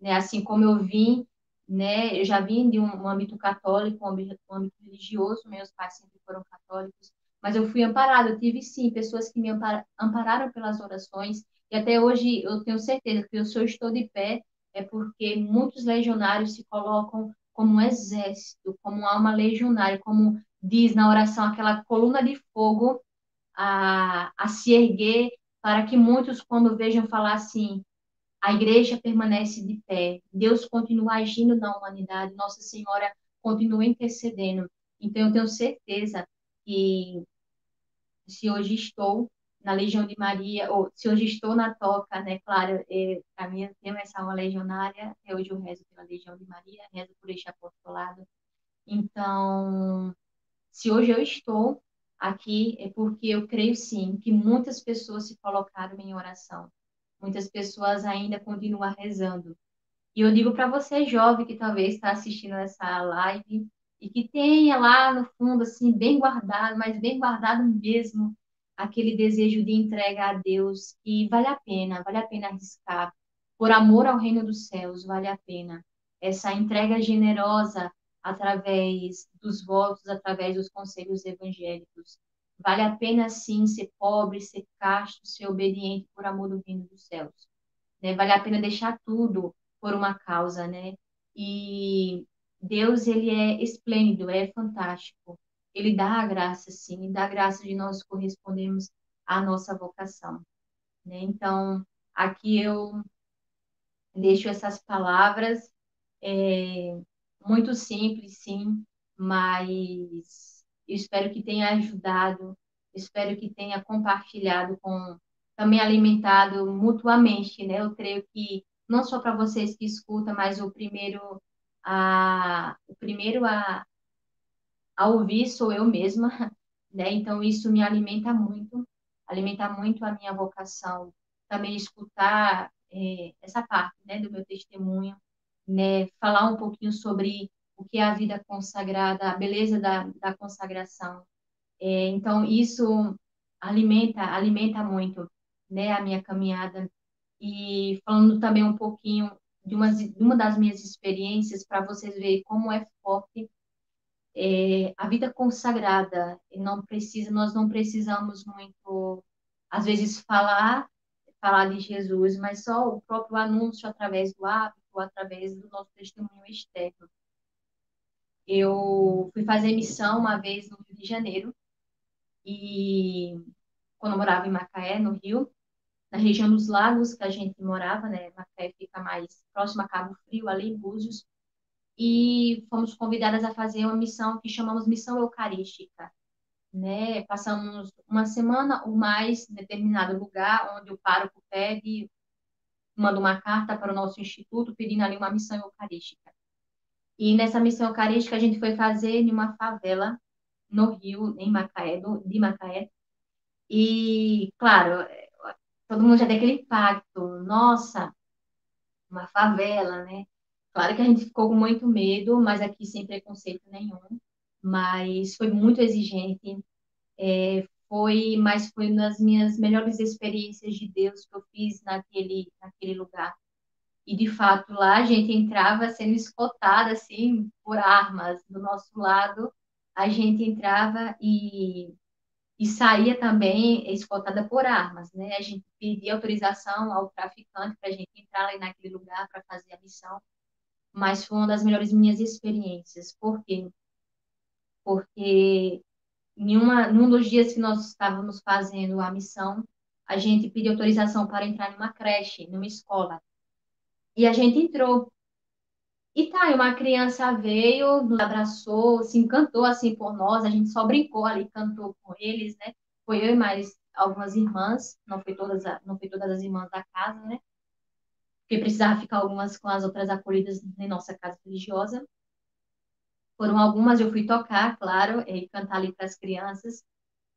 né? Assim como eu vim, né, eu já vim de um âmbito católico, um âmbito religioso, meus pais sempre foram católicos, mas eu fui amparada, eu tive sim pessoas que me ampararam pelas orações, e até hoje eu tenho certeza que se eu estou de pé é porque muitos legionários se colocam como um exército, como alma legionária, como diz na oração, aquela coluna de fogo a se erguer para que muitos, quando vejam falar assim, a igreja permanece de pé, Deus continua agindo na humanidade, Nossa Senhora continua intercedendo. Então, eu tenho certeza que se hoje estou na Legião de Maria, ou se hoje estou na toca, né? Claro, para mim, eu tenho essa alma legionária, hoje eu rezo pela Legião de Maria, rezo por este apostolado. Então, se hoje eu estou aqui, é porque eu creio sim que muitas pessoas se colocaram em oração. Muitas pessoas ainda continuam rezando. E eu digo para você, jovem, que talvez está assistindo essa live e que tenha lá no fundo, assim, bem guardado, mas bem guardado mesmo, aquele desejo de entrega a Deus, que vale a pena arriscar. Por amor ao reino dos céus, vale a pena. Essa entrega generosa através dos votos, através dos conselhos evangélicos. Vale a pena, sim, ser pobre, ser casto, ser obediente por amor do reino dos céus, né? Vale a pena deixar tudo por uma causa, né? E Deus, ele é esplêndido, é fantástico. Ele dá a graça, sim, dá a graça de nós correspondermos à nossa vocação, né? Então, aqui eu deixo essas palavras, é, muito simples, sim, mas eu espero que tenha ajudado, espero que tenha compartilhado com, também alimentado mutuamente, né? Eu creio que não só para vocês que escutam, mas o primeiro a ouvir sou eu mesma, né? Então isso me alimenta muito a minha vocação. Também escutar essa parte, né, do meu testemunho, né? Falar um pouquinho sobre o que é a vida consagrada, a beleza da consagração. Então isso alimenta muito, né, a minha caminhada. E falando também um pouquinho de uma das minhas experiências para vocês verem como é forte a vida consagrada. Nós não precisamos muito, às vezes, falar de Jesus, mas só o próprio anúncio através do hábito, através do nosso testemunho externo. Eu fui fazer missão uma vez no Rio de Janeiro, e quando eu morava em Macaé, no Rio, na região dos lagos que a gente morava, né? Macaé fica mais próximo a Cabo Frio, ali em Búzios, e fomos convidadas a fazer uma missão que chamamos Missão Eucarística, né? Passamos uma semana ou mais em determinado lugar, onde o pároco pede, manda uma carta para o nosso instituto pedindo ali uma missão eucarística. E nessa missão eucarística a gente foi fazer em uma favela no Rio, em Macaé, de Macaé. E, claro, todo mundo já tem aquele impacto. Nossa, uma favela, né? Claro que a gente ficou com muito medo, mas aqui sem preconceito nenhum. Mas foi muito exigente. Foi uma das minhas melhores experiências de Deus que eu fiz naquele lugar. E, de fato, lá a gente entrava sendo escoltada, assim, por armas do nosso lado. A gente entrava e saía também escoltada por armas, né? A gente pedia autorização ao traficante para a gente entrar lá naquele lugar para fazer a missão. Mas foi uma das melhores minhas experiências. Por quê? Porque num dos dias que nós estávamos fazendo a missão, a gente pediu autorização para entrar numa creche, numa escola. E a gente entrou. E tá, e uma criança veio, nos abraçou, se encantou assim por nós, a gente só brincou ali, cantou com eles, né? Foi eu e mais algumas irmãs, não foi todas as irmãs da casa, né? Porque precisava ficar algumas com as outras acolhidas em nossa casa religiosa. Foram algumas, eu fui tocar, claro, e cantar ali para as crianças.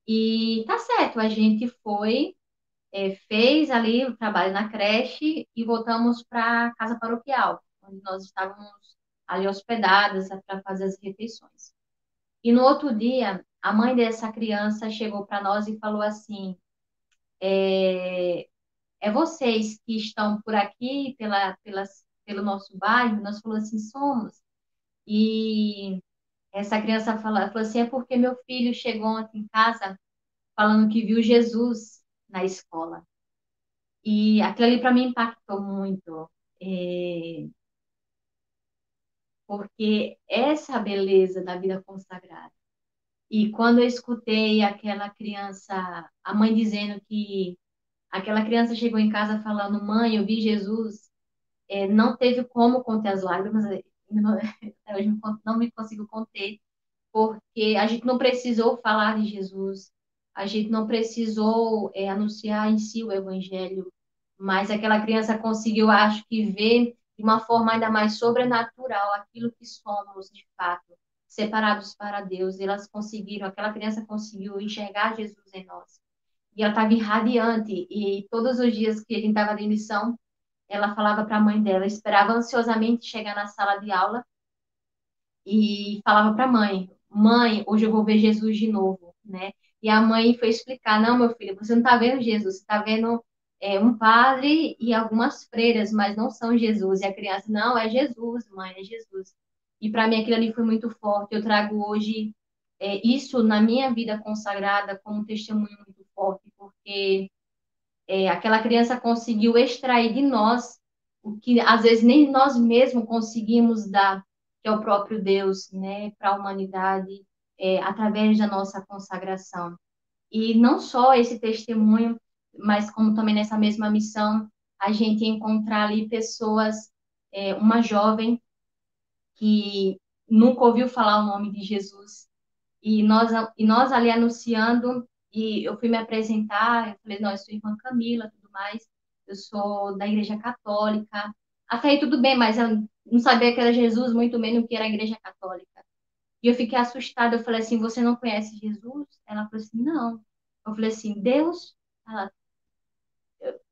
E tá certo, a gente foi, fez ali o trabalho na creche e voltamos para a casa paroquial, onde nós estávamos ali hospedadas para fazer as refeições. E no outro dia, a mãe dessa criança chegou para nós e falou assim: é vocês que estão por aqui, pelo nosso bairro? Nós falamos assim: somos. E essa criança falou assim: é porque meu filho chegou ontem em casa falando que viu Jesus na escola. E aquilo ali para mim impactou muito, é, porque essa é a beleza da vida consagrada. E quando eu escutei aquela criança, a mãe dizendo que aquela criança chegou em casa falando, mãe, eu vi Jesus, não teve como conter as lágrimas, até hoje não me consigo conter, porque a gente não precisou falar de Jesus, a gente não precisou anunciar em si o evangelho, mas aquela criança conseguiu, acho que, ver de uma forma ainda mais sobrenatural aquilo que somos de fato, separados para Deus. Aquela criança conseguiu enxergar Jesus em nós. E ela estava irradiante, e todos os dias que a gente estava de missão, ela falava para a mãe dela, esperava ansiosamente chegar na sala de aula e falava para a mãe: Mãe, hoje eu vou ver Jesus de novo, né? E a mãe foi explicar: Não, meu filho, você não está vendo Jesus, você está vendo um padre e algumas freiras, mas não são Jesus. E a criança: Não, é Jesus, mãe, é Jesus. E para mim aquilo ali foi muito forte. Eu trago hoje isso na minha vida consagrada como um testemunho muito forte, porque aquela criança conseguiu extrair de nós o que às vezes nem nós mesmos conseguimos dar, que é o próprio Deus, né, para a humanidade, através da nossa consagração. E não só esse testemunho, mas como também nessa mesma missão, a gente encontrar ali pessoas, uma jovem que nunca ouviu falar o nome de Jesus, e nós ali anunciando, e eu fui me apresentar, eu falei, não, eu sou irmã Camila, tudo mais, eu sou da Igreja Católica. Até aí tudo bem, mas eu não sabia que era Jesus, muito menos que era a Igreja Católica. E eu fiquei assustada, eu falei assim, você não conhece Jesus? Ela falou assim, não. Eu falei assim, Deus? Ela,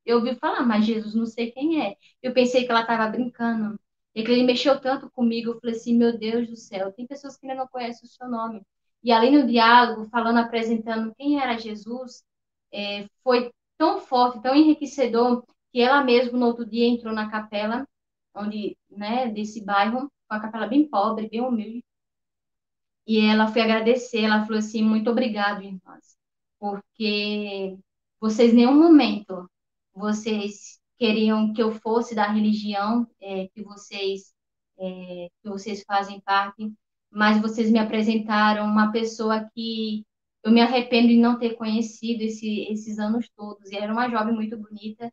eu ouvi falar, mas Jesus não sei quem é. Eu pensei que ela estava brincando. E que ele mexeu tanto comigo, eu falei assim, meu Deus do céu, tem pessoas que ainda não conhecem o seu nome. E além do diálogo, falando, apresentando quem era Jesus, foi tão forte, tão enriquecedor, que ela mesma, no outro dia, entrou na capela, onde, né, desse bairro, uma capela bem pobre, bem humilde, e ela foi agradecer, ela falou assim, muito obrigado, irmãs, porque vocês, em nenhum momento, vocês queriam que eu fosse da religião que vocês fazem parte, mas vocês me apresentaram uma pessoa que eu me arrependo de não ter conhecido esses anos todos. E era uma jovem muito bonita.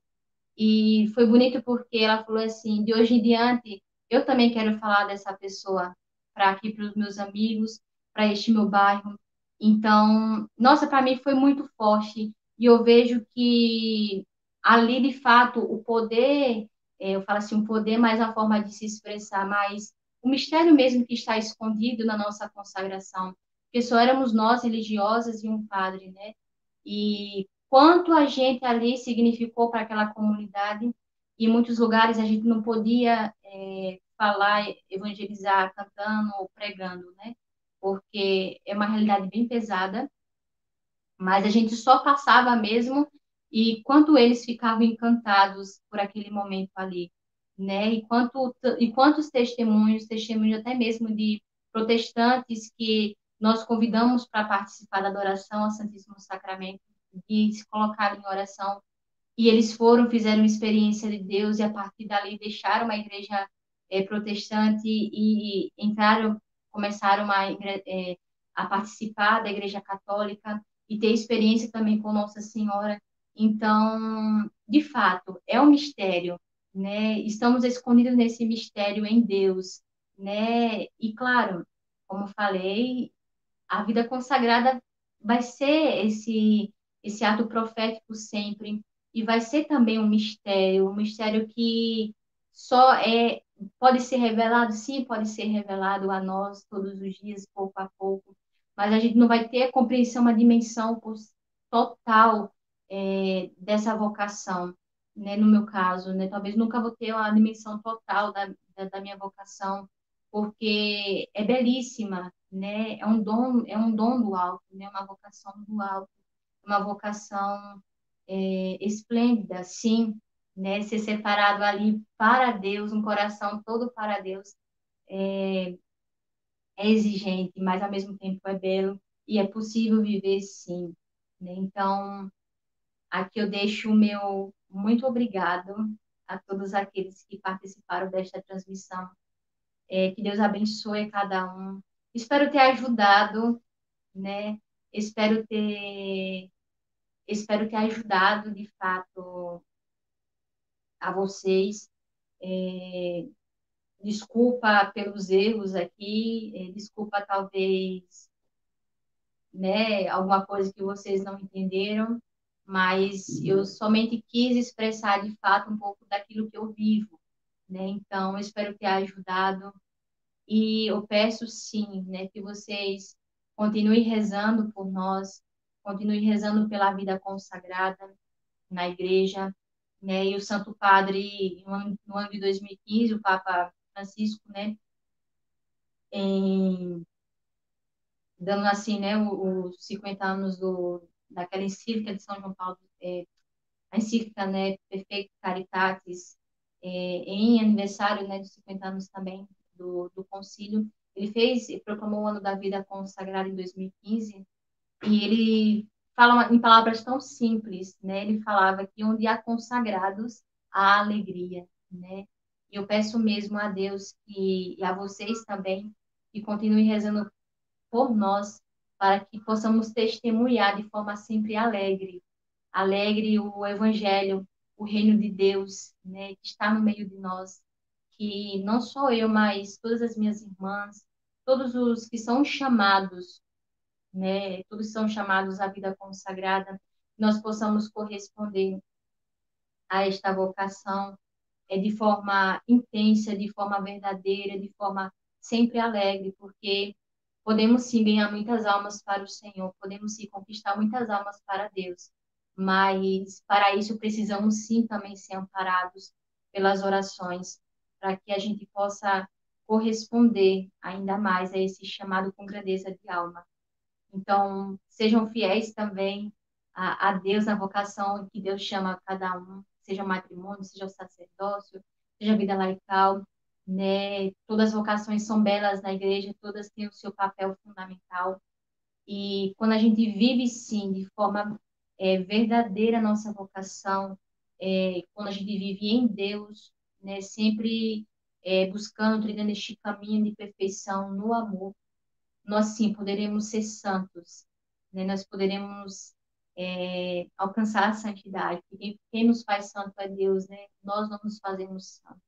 E foi bonito porque ela falou assim: de hoje em diante, eu também quero falar dessa pessoa para aqui, para os meus amigos, para este meu bairro. Então, nossa, para mim foi muito forte. E eu vejo que ali, de fato, o poder, eu falo assim, o poder mais a forma de se expressar, mas o mistério mesmo que está escondido na nossa consagração. Porque só éramos nós, religiosas, e um padre, né? E quanto a gente ali significou para aquela comunidade. E em muitos lugares a gente não podia falar, evangelizar, cantando ou pregando, né? Porque é uma realidade bem pesada, mas a gente só passava mesmo e quanto eles ficavam encantados por aquele momento ali, né? E quantos testemunhos, testemunhos até mesmo de protestantes que nós convidamos para participar da adoração ao Santíssimo Sacramento, de se colocar em oração, e eles foram, fizeram uma experiência de Deus e a partir dali deixaram a igreja protestante e entraram, começaram a participar da igreja católica e ter experiência também com Nossa Senhora. Então, de fato, é um mistério, né? Estamos escondidos nesse mistério em Deus, né? E claro, como falei, a vida consagrada vai ser esse ato profético sempre e vai ser também um mistério que só pode ser revelado, sim, pode ser revelado a nós todos os dias, pouco a pouco, mas a gente não vai ter a compreensão, uma dimensão total dessa vocação, né? No meu caso, né? Talvez nunca vou ter uma dimensão total da minha vocação, porque é belíssima, né? É um dom do alto, né? Uma vocação do alto, uma vocação esplêndida, sim, né? Ser separado ali para Deus, um coração todo para Deus, é exigente, mas ao mesmo tempo é belo e é possível viver sim, né? Então, aqui eu deixo o meu muito obrigado a todos aqueles que participaram desta transmissão. Que Deus abençoe cada um. Espero ter ajudado, né? Espero ter, espero ter ajudado de fato a vocês. É, desculpa pelos erros aqui, desculpa talvez, né, alguma coisa que vocês não entenderam, mas eu somente quis expressar de fato um pouco daquilo que eu vivo, né? Então, eu espero ter ajudado. E eu peço sim, né, que vocês continuem rezando por nós, continuem rezando pela vida consagrada na igreja, né? E o Santo Padre, no ano de 2015, o Papa Francisco, né, em, dando assim, né, os 50 anos daquela encíclica de São João Paulo, a encíclica, né, Perfeito Caritatis, em aniversário, né, de 50 anos também do concílio, ele fez e proclamou o ano da vida consagrada em 2015, e ele fala em palavras tão simples, né? Ele falava que onde há consagrados, há alegria, né? E eu peço mesmo a Deus e a vocês também que continuem rezando por nós, para que possamos testemunhar de forma sempre alegre, alegre o Evangelho, o reino de Deus, né, que está no meio de nós, que não só eu, mas todas as minhas irmãs, todos os que são chamados, né, todos são chamados à vida consagrada, nós possamos corresponder a esta vocação de forma intensa, de forma verdadeira, de forma sempre alegre, porque podemos sim ganhar muitas almas para o Senhor, podemos sim conquistar muitas almas para Deus, mas para isso precisamos sim também ser amparados pelas orações, para que a gente possa corresponder ainda mais a esse chamado com grandeza de alma. Então, sejam fiéis também a Deus na vocação que Deus chama cada um, seja o matrimônio, seja o sacerdócio, seja a vida laical, né? Todas as vocações são belas na igreja, todas têm o seu papel fundamental. E quando a gente vive, sim, de forma verdadeira a nossa vocação, quando a gente vive em Deus, né? Sempre buscando, trilhando este caminho de perfeição no amor, nós sim poderemos ser santos, né? Nós poderemos alcançar a santidade, porque quem nos faz santo é Deus, né? Nós não nos fazemos santos.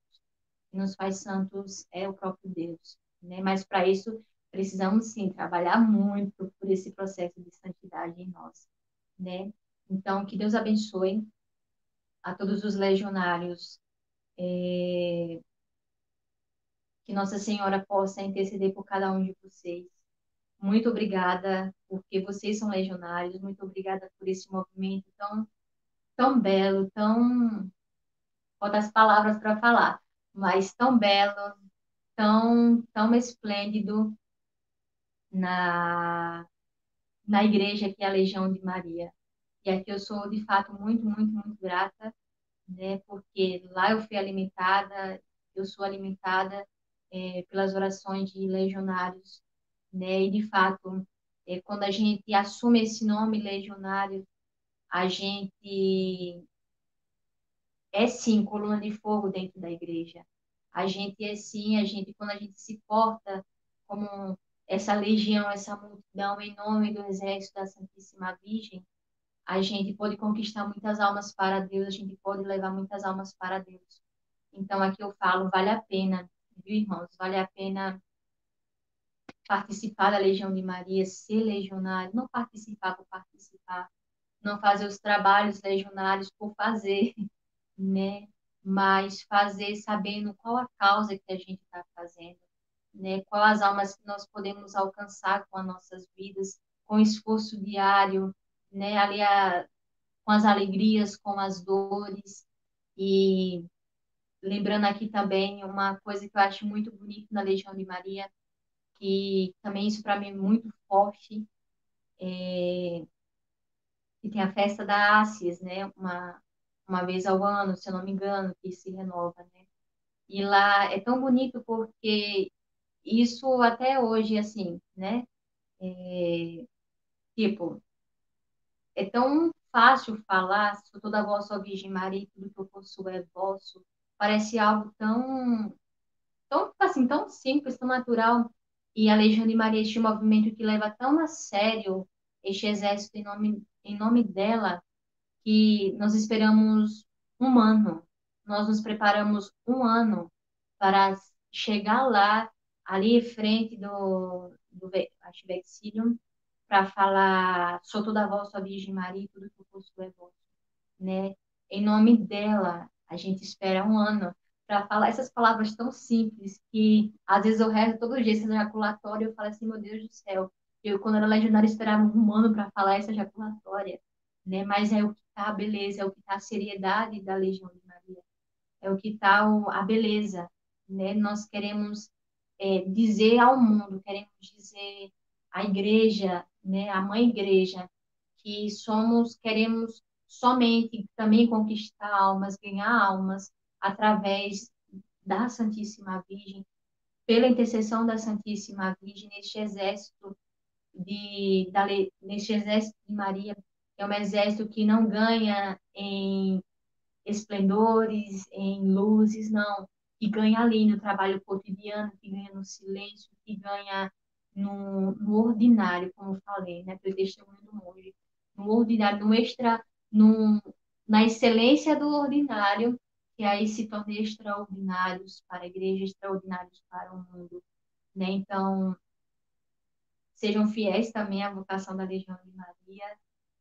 Quem nos faz santos é o próprio Deus, né? Mas para isso precisamos sim trabalhar muito por esse processo de santidade em nós, né? Então, que Deus abençoe a todos os legionários, que Nossa Senhora possa interceder por cada um de vocês. Muito obrigada, porque vocês são legionários. Muito obrigada por esse movimento tão belo, tão. Faltam as palavras para falar, mas tão belo, tão esplêndido na, na igreja que é a Legião de Maria. E aqui eu sou, de fato, muito grata, né? Porque lá eu fui alimentada, eu sou alimentada pelas orações de legionários, né? E, de fato, quando a gente assume esse nome legionário, a gente é sim coluna de fogo dentro da igreja. A gente é sim, quando a gente se porta como essa legião, essa multidão em nome do exército da Santíssima Virgem, a gente pode conquistar muitas almas para Deus, a gente pode levar muitas almas para Deus. Então aqui eu falo, vale a pena, viu, irmãos? Vale a pena participar da Legião de Maria, ser legionário, não participar por participar, não fazer os trabalhos legionários por fazer, né? Mas fazer sabendo qual a causa que a gente está fazendo, né? Qual as almas que nós podemos alcançar com as nossas vidas, com esforço diário, né? Com as alegrias, com as dores. E lembrando aqui também uma coisa que eu acho muito bonita na Legião de Maria, que também isso para mim é muito forte, que tem a festa da Ácies, né? Uma vez ao ano, se eu não me engano, que se renova, né? E lá é tão bonito porque isso até hoje, assim, né? É, tipo, é tão fácil falar, sou toda vossa, ó Virgem Maria, tudo que eu possuo é vosso. Parece algo assim, tão simples, tão natural. E a Legião de Maria, este movimento que leva tão a sério este exército em nome dela, que nós esperamos um ano, nós nos preparamos um ano para chegar lá, ali em frente acho, Vexílium, para falar, sou toda vossa, Virgem Maria, tudo que eu possuo é vosso, né? Em nome dela, a gente espera um ano para falar essas palavras tão simples que às vezes eu rezo todo dia esse ejaculatório e eu falo assim, meu Deus do céu, eu quando era legionária esperava um ano para falar essa ejaculatória, né? Mas é o que tá a beleza, é o que tá a seriedade da Legião de Maria, é o que está a beleza, né? Nós queremos dizer ao mundo, queremos dizer à igreja, né? À mãe igreja, que queremos somente também conquistar almas, ganhar almas através da Santíssima Virgem, pela intercessão da Santíssima Virgem neste exército neste exército de Maria, que é um exército que não ganha em esplendores, em luzes, não. Que ganha ali no trabalho cotidiano, que ganha no silêncio, que ganha no ordinário, como eu falei, né? Pelo testemunho do monge. No ordinário, no extra, no, na excelência do ordinário, que aí se torna extraordinários para a igreja, extraordinários para o mundo, né? Então, sejam fiéis também à vocação da Legião de Maria,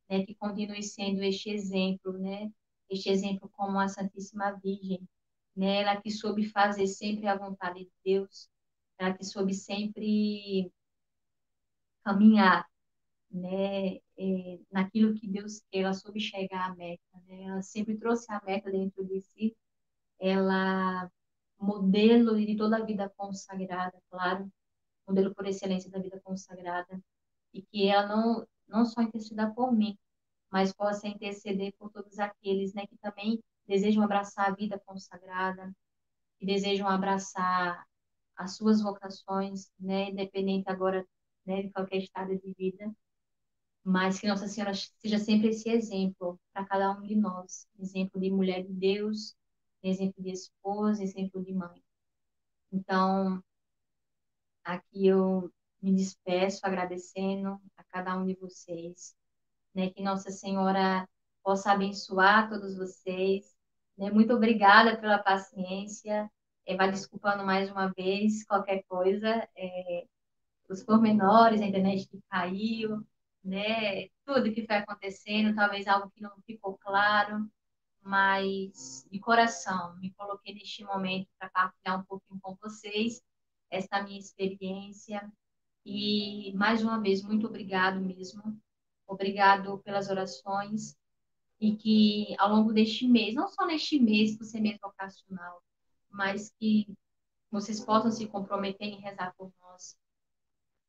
né, que continue sendo este exemplo, né, este exemplo como a Santíssima Virgem, né, ela que soube fazer sempre a vontade de Deus, ela que soube sempre caminhar, né, naquilo que Deus quer, ela soube chegar à meta, né, ela sempre trouxe a meta dentro de si, ela modelo de toda a vida consagrada, claro, modelo por excelência da vida consagrada, e que ela não só interceda por mim, mas possa interceder por todos aqueles, né, que também desejam abraçar a vida consagrada, que desejam abraçar as suas vocações, né, independente agora, né, de qualquer estado de vida, mas que Nossa Senhora seja sempre esse exemplo para cada um de nós, exemplo de mulher de Deus, exemplo de esposa, exemplo de mãe. Então, aqui eu me despeço agradecendo a cada um de vocês, né? Que Nossa Senhora possa abençoar todos vocês, né? Muito obrigada pela paciência. Vai desculpando mais uma vez qualquer coisa, os pormenores, a internet que caiu, né? Tudo que foi acontecendo, talvez algo que não ficou claro, mas de coração me coloquei neste momento para partilhar um pouquinho com vocês esta minha experiência. E mais uma vez, muito obrigado mesmo. Obrigado pelas orações e que ao longo deste mês, não só neste mês, por ser mês vocacional, mas que vocês possam se comprometer em rezar por nós,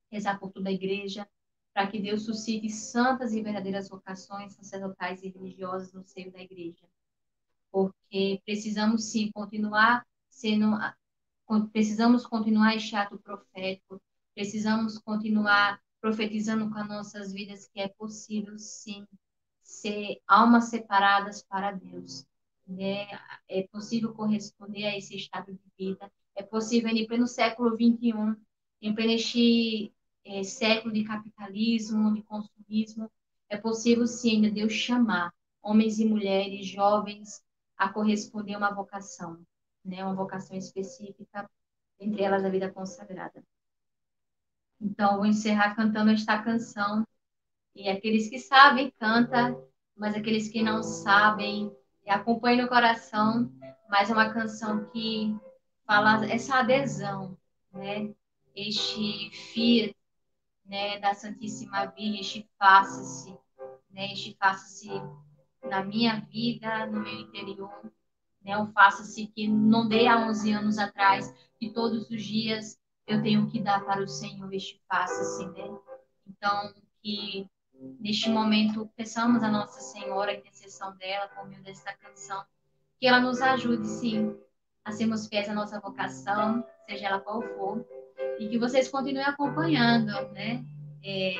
rezar por toda a igreja, para que Deus suscite santas e verdadeiras vocações sacerdotais e religiosas no seio da igreja. Porque precisamos sim continuar sendo, precisamos continuar este ato profético, precisamos continuar profetizando com as nossas vidas que é possível sim ser almas separadas para Deus, né? É possível corresponder a esse estado de vida, é possível em pleno século XXI, em pleno este século de capitalismo, de consumismo, é possível sim ainda Deus chamar homens e mulheres, jovens, a corresponder a uma vocação, né? Uma vocação específica, entre elas a vida consagrada. Então, vou encerrar cantando esta canção. E aqueles que sabem, canta, mas aqueles que não sabem, acompanhe no coração. Mas é uma canção que fala essa adesão, né? Este fiat, né, da Santíssima Virgem, este faça-se, né? Este faça-se na minha vida, no meu interior, né? Um faça-se que não dei há 11 anos atrás, que todos os dias eu tenho que dar para o Senhor este faça-se, né? Então, que neste momento peçamos a Nossa Senhora, a intercessão dela, por meio desta canção, que ela nos ajude, sim, a sermos fiéis à nossa vocação, seja ela qual for, e que vocês continuem acompanhando, né?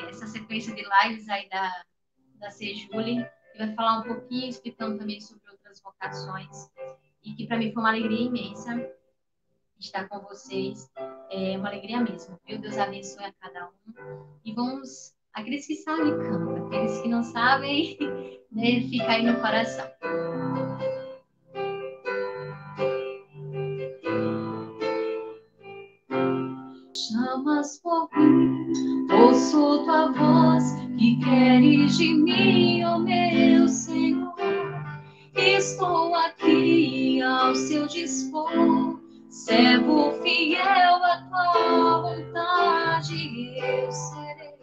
Essa sequência de lives aí da Sejule, que vai falar um pouquinho, explicando também sobre outras vocações, e que para mim foi uma alegria imensa estar com vocês, é uma alegria mesmo, viu? Deus abençoe a cada um, e vamos, aqueles que sabem, cantam, aqueles que não sabem, né, fica aí no coração. Chamas por mim, ouço tua voz, que queres de mim, ó meu Senhor. Estou aqui ao seu dispor, servo fiel à tua vontade, eu serei.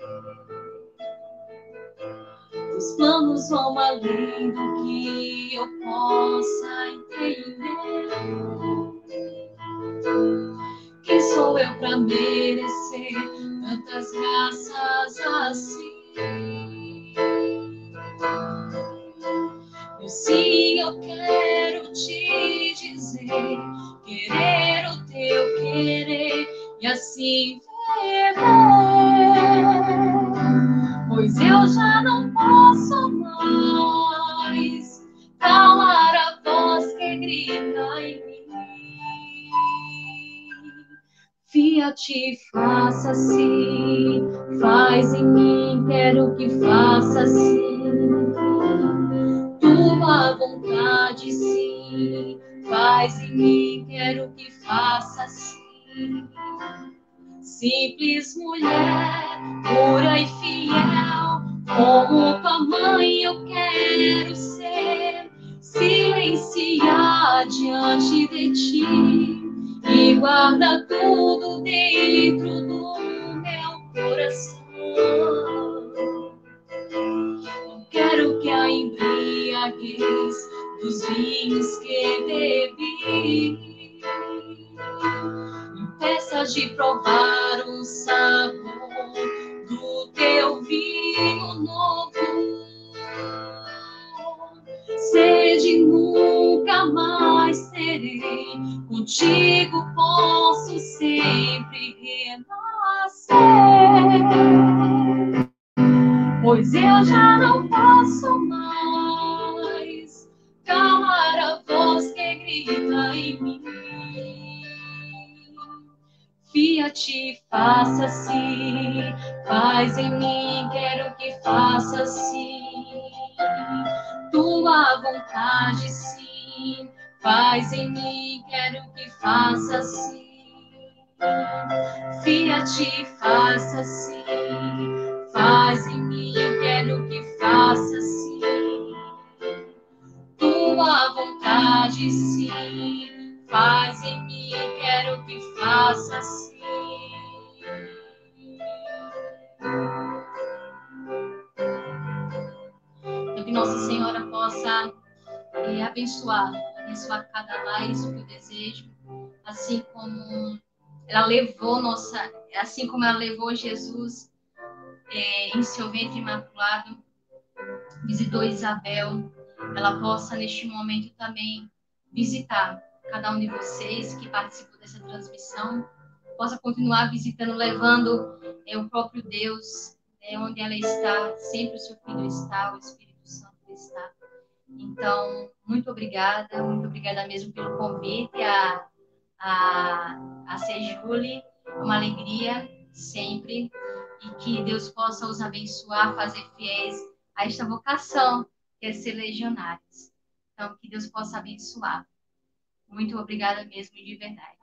Os planos vão além do que eu possa entender. Quem sou eu para merecer tantas graças assim? Eu sim, eu quero te dizer, querer o teu querer e assim viver. Pois eu já não posso mais calar a voz que grita em mim. Fiat, faça-se, faz em mim, quero que faça-se. Tua vontade, sim, faz em mim, quero que faça-se. Simples mulher, pura e fiel, como tua mãe eu quero ser. Silenciar diante de ti e guarda tudo dentro do meu coração. Não quero que a embriaguez dos vinhos que bebi impeça de provar o sabor do teu vinho novo. Sede nunca mais terei, contigo posso sempre renascer. Pois eu já não posso mais calar a voz que grita em mim. Fiat, faça-se, faz em mim, quero que faça-se. Tua vontade, sim, faz em mim, quero que faça-se. Fiat, faça-se, faz em mim, quero que faça-se. Tua vontade, sim, faz em mim, quero que faça-se. Que Nossa Senhora possa abençoar cada lares que eu desejo, assim como ela levou assim como ela levou Jesus em seu ventre imaculado, visitou Isabel, ela possa neste momento também visitar cada um de vocês que participou dessa transmissão, possa continuar visitando, levando o próprio Deus, onde ela está, sempre o seu Filho está, o Espírito Santo está. Então, muito obrigada mesmo pelo convite a Sejule, é uma alegria sempre, e que Deus possa os abençoar, fazer fiéis a esta vocação, que é ser legionários. Então, que Deus possa abençoar. Muito obrigada mesmo, de verdade.